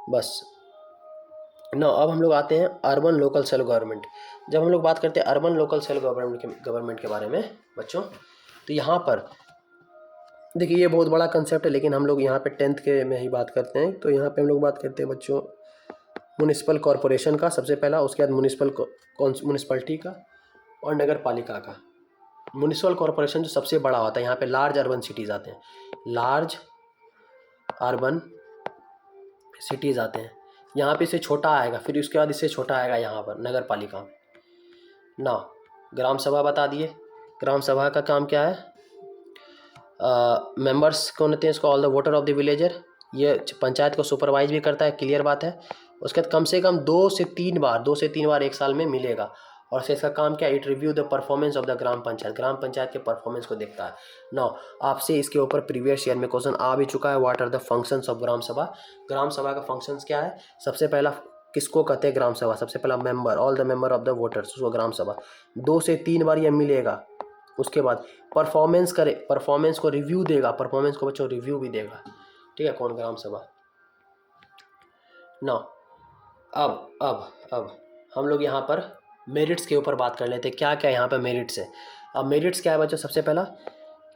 बस। नो अब हम लोग आते हैं अर्बन लोकल सेल्फ गवर्नमेंट। जब हम लोग बात करते हैं अर्बन लोकल सेल्फ गवर्नमेंट के बारे में बच्चों, तो यहाँ पर देखिए ये बहुत बड़ा कंसेप्ट है, लेकिन हम लोग यहाँ पे 10th के में ही बात करते हैं। तो यहाँ पे हम लोग बात करते हैं बच्चों म्यूनिसिपल कॉरपोरेशन का सबसे पहला, उसके बाद म्यूनिसिपलिटी का और नगर पालिका का। म्यूनिसिपल कॉरपोरेशन जो सबसे बड़ा होता है, यहाँ पे लार्ज अर्बन सिटीज़ आते हैं, लार्ज अर्बन सिटीज़ आते हैं। यहाँ पे इससे छोटा आएगा, फिर उसके बाद इससे छोटा आएगा यहाँ पर नगर पालिका में ना। ग्राम सभा बता दिए। ग्राम सभा का काम क्या है? मेंबर्स कौन होते हैं इसको? All the voter of the villager. ये पंचायत को सुपरवाइज भी करता है, क्लियर बात है। उसके बाद कम से कम 2 से 3 बार एक साल में मिलेगा। और फिर इसका काम क्या है, it review the performance of the gram panchayat के परफॉर्मेंस को देखता है। नौ, आपसे इसके ऊपर प्रीवियस ईयर में क्वेश्चन आ भी चुका है, what are the functions of gram sabha. Gram सभा का फंक्शंस क्या है, सबसे पहला किसको कहते हैं ग्राम सभा, सबसे पहला member, all the member of the voters, उसको ग्राम सभा 2 से 3 बार ये मिलेगा। उसके बाद परफॉर्मेंस को रिव्यू देगा, परफॉर्मेंस को बच्चों रिव्यू भी देगा, ठीक है, कौन, ग्राम सभा। नौ, अब हम लोग यहाँ पर मेरिट्स के ऊपर बात कर लेते हैं, क्या क्या यहाँ पर मेरिट्स है। अब मेरिट्स क्या है बच्चों, सबसे पहला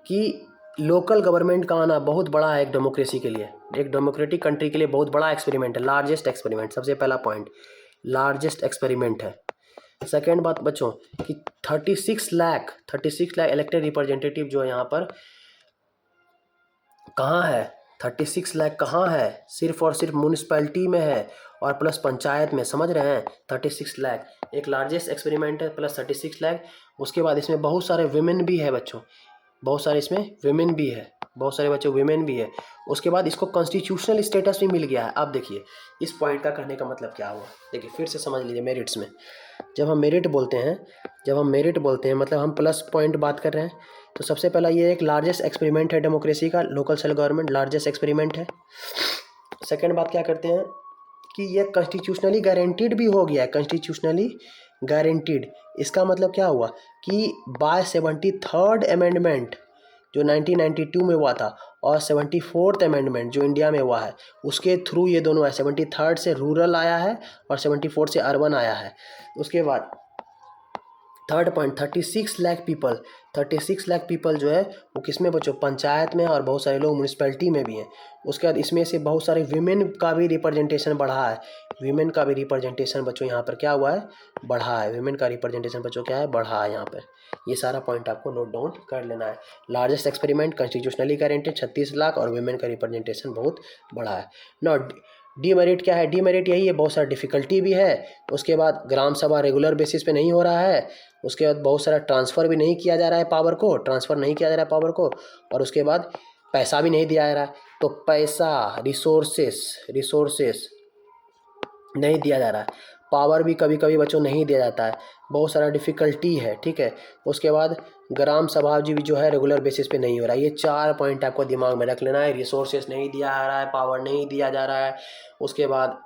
कि लोकल गवर्नमेंट का आना बहुत बड़ा है एक डेमोक्रेसी के लिए, एक डेमोक्रेटिक कंट्री के लिए बहुत बड़ा एक्सपेरिमेंट है, लार्जेस्ट एक्सपेरिमेंट, सबसे पहला पॉइंट लार्जेस्ट एक्सपेरिमेंट है। सेकेंड बात बच्चों कि 36 लाख इलेक्टेड रिप्रेजेंटेटिव जो है यहाँ पर कहाँ है, 36 लाख कहाँ है, सिर्फ और सिर्फ म्यूनिसपैलिटी में है और प्लस पंचायत में, समझ रहे हैं। 36 लाख एक लार्जेस्ट एक्सपेरिमेंट है, प्लस 36 लाख। उसके बाद इसमें बहुत सारे विमेन भी है बच्चों, बहुत सारे इसमें विमेन भी है, बहुत सारे बच्चों विमेन भी है। उसके बाद इसको कॉन्स्टिट्यूशनल स्टेटस भी मिल गया है। अब देखिए इस पॉइंट का कहने का मतलब क्या हुआ, देखिए फिर से समझ लीजिए मेरिट्स में। जब हम मेरिट बोलते हैं मतलब हम प्लस पॉइंट बात कर रहे हैं। तो सबसे पहला ये एक लार्जेस्ट एक्सपेरिमेंट है डेमोक्रेसी का, local self government largest experiment है। सेकेंड बात क्या करते हैं कि ये कॉन्स्टिट्यूशनली गारंटीड भी हो गया है, कॉन्स्टिट्यूशनली गारंटीड। इसका मतलब क्या हुआ कि बाय 73rd अमेंडमेंट जो 1992 में हुआ था और 74th अमेंडमेंट जो इंडिया में हुआ है, उसके थ्रू ये दोनों है। 73rd से रूरल आया है और 74th से अर्बन आया है। उसके बाद थर्ड पॉइंट 36 लाख पीपल जो है वो किस में बच्चों, पंचायत में, और बहुत सारे लोग म्यूनिसपैलिटी में भी हैं। उसके बाद इसमें से बहुत सारे विमेन का भी रिप्रेजेंटेशन बढ़ा है, विमेन का भी रिप्रेजेंटेशन बच्चों यहाँ पर क्या हुआ है, बढ़ा है। विमेन का रिप्रेजेंटेशन बच्चों क्या है, बढ़ा है यहाँ पर। ये सारा पॉइंट आपको नोट डाउन कर लेना है। Largest experiment constitutionally guaranteed 36 lakh और विमेन का रिप्रेजेंटेशन बहुत बढ़ा है। नॉट डीमेरिट क्या है, डीमेरिट यही है, बहुत सारा डिफ़िकल्टी भी है। उसके बाद ग्राम सभा रेगुलर बेसिस पे नहीं हो रहा है। उसके बाद बहुत सारा ट्रांसफ़र भी नहीं किया जा रहा है पावर को, और उसके बाद पैसा भी नहीं दिया जा रहा है। तो पैसा रिसोर्सेस नहीं दिया जा रहा है, पावर भी कभी कभी बच्चों नहीं दिया जाता है, बहुत सारा डिफ़िकल्टी है, ठीक है। उसके बाद ग्राम सभा जी भी जो है रेगुलर बेसिस पे नहीं हो रहा है। ये 4 पॉइंट आपको दिमाग में रख लेना है, रिसोर्सेस नहीं दिया जा रहा है, पावर नहीं दिया जा रहा है। उसके बाद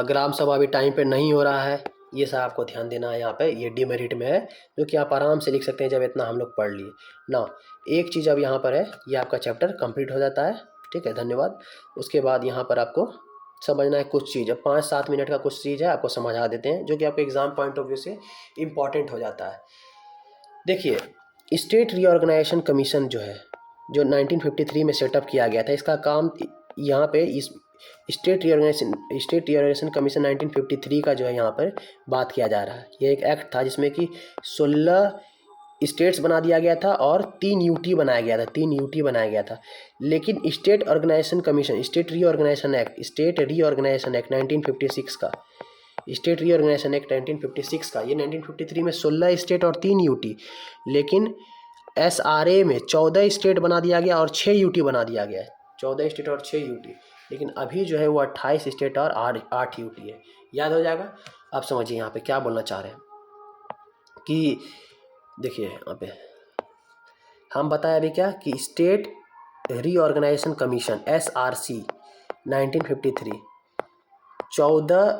ग्राम सभा भी टाइम पे नहीं हो रहा है, ये सब आपको ध्यान देना है यहाँ पे। ये डीमेरिट में है जो कि आप आराम से लिख सकते हैं जब इतना हम लोग पढ़ लिए ना। एक चीज़ अब यहाँ पर है, ये आपका चैप्टर कंप्लीट हो जाता है, ठीक है, धन्यवाद। उसके बाद यहाँ पर आपको समझना है कुछ चीज़, अब 5-7 मिनट का कुछ चीज़ है आपको समझा देते हैं जो कि आपको एग्ज़ाम पॉइंट ऑफ व्यू से इम्पॉर्टेंट हो जाता है। देखिए स्टेट रीऑर्गेनाइजेशन कमीशन जो है, जो 1953 में सेटअप किया गया था, इसका काम यहाँ पे इस स्टेट रीऑर्गेनाइजेशन कमीशन 1953 का जो है यहाँ पर बात किया जा रहा है। ये एक एक्ट था जिसमें कि 16 स्टेट्स बना दिया गया था और 3 यूटी बनाया गया था। लेकिन स्टेट रीऑर्गेनाइजेशन एक्ट 1956 का, स्टेट रीऑर्गेनाइजेशन एक्ट 1956 का, ये 1953 में 16 स्टेट और 3 यूटी, लेकिन एसआरए में 14 स्टेट बना दिया गया और 6 यूटी बना दिया गया है, 14 स्टेट और 6 यूटी। लेकिन अभी जो है वो 28 स्टेट और 8 यूटी है, याद हो जाएगा। अब समझिए यहाँ पे क्या बोलना चाह रहे हैं कि देखिए यहाँ पे हम बताए अभी क्या कि state reorganization commission SRC 1953 16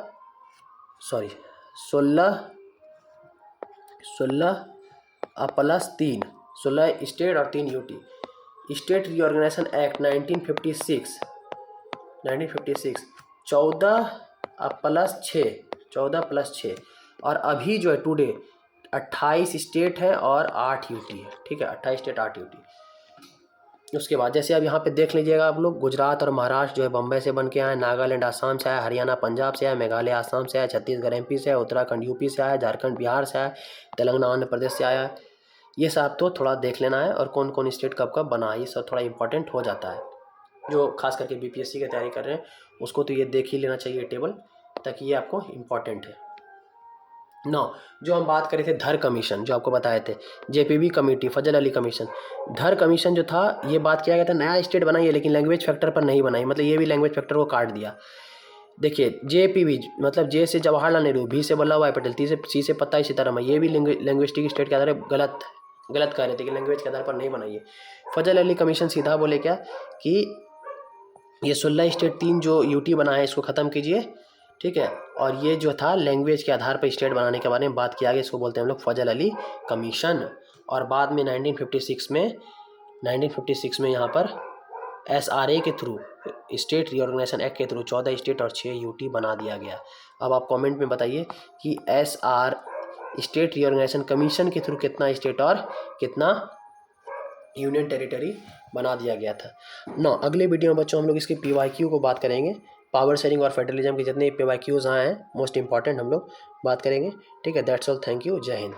plus 3, 16 state और 3 UT. State reorganization act 1956 14 plus 6 और अभी जो है टुडे 28 स्टेट है और 8 यूटी है, ठीक है, 28 स्टेट 8 यूटी। उसके बाद जैसे अब यहाँ पे देख लीजिएगा आप लोग, गुजरात और महाराष्ट्र जो है बम्बई से बन के आए, नागालैंड आसाम से आया, हरियाणा पंजाब से आया, मेघालय आसाम से आया, छत्तीसगढ़ MP से आया, उत्तराखंड UP से आया, झारखंड बिहार से आया, तेलंगाना आंध्र प्रदेश से आया। ये सब तो थोड़ा देख लेना है, और कौन कौन स्टेट कब कब बना, ये सब थोड़ा इंपॉर्टेंट हो जाता है। जो खास करके BPSC की तैयारी कर रहे हैं उसको तो ये देख ही लेना चाहिए टेबल, ताकि ये आपको इम्पॉर्टेंट है। नौ, जो हम बात कर रहे थे धर कमीशन, जो आपको बताए थे, जेपीबी कमेटी, फजल अली कमीशन, धर कमीशन जो था, ये बात किया गया था नया स्टेट बनाइए लेकिन लैंग्वेज फैक्टर पर नहीं बनाई, मतलब ये भी लैंग्वेज फैक्टर को काट दिया। देखिए जेपीबी मतलब जे से जवाहरलाल नेहरू, भी से वल्लभ भाई पटेल, सी से पत्ताई सीतारामन, ये भी लैंग्वेस्टिक स्टेट के आधार पर गलत कह रहे थे कि लैंग्वेज के आधार पर नहीं बनाइए। फजल अली कमीशन सीधा बोले क्या कि ये 16 स्टेट 3 जो यूटी बना है इसको ख़त्म कीजिए, ठीक है। और ये जो था लैंग्वेज के आधार पर स्टेट बनाने के बारे में बात किया गया, इसको बोलते हैं हम लोग फजल अली कमीशन। और बाद में 1956 में यहाँ पर एसआरए के थ्रू, स्टेट रीऑर्गेनाइजेशन एक्ट के थ्रू 14 स्टेट और 6 यूटी बना दिया गया। अब आप कमेंट में बताइए कि स्टेट रीऑर्गेनाइजेशन कमीशन के थ्रू कितना स्टेट और कितना यूनियन टेरिटरी बना दिया गया था। अगले वीडियो में बच्चों हम लोग इसके पीवाईक्यू को बात करेंगे, पावर शेयरिंग और फेडरलिज्म के जितने पीवाईक्यूज आए हैं मोस्ट इंपॉर्टेंट हम लोग बात करेंगे, ठीक है। दैट्स ऑल, थैंक यू, जय हिंद।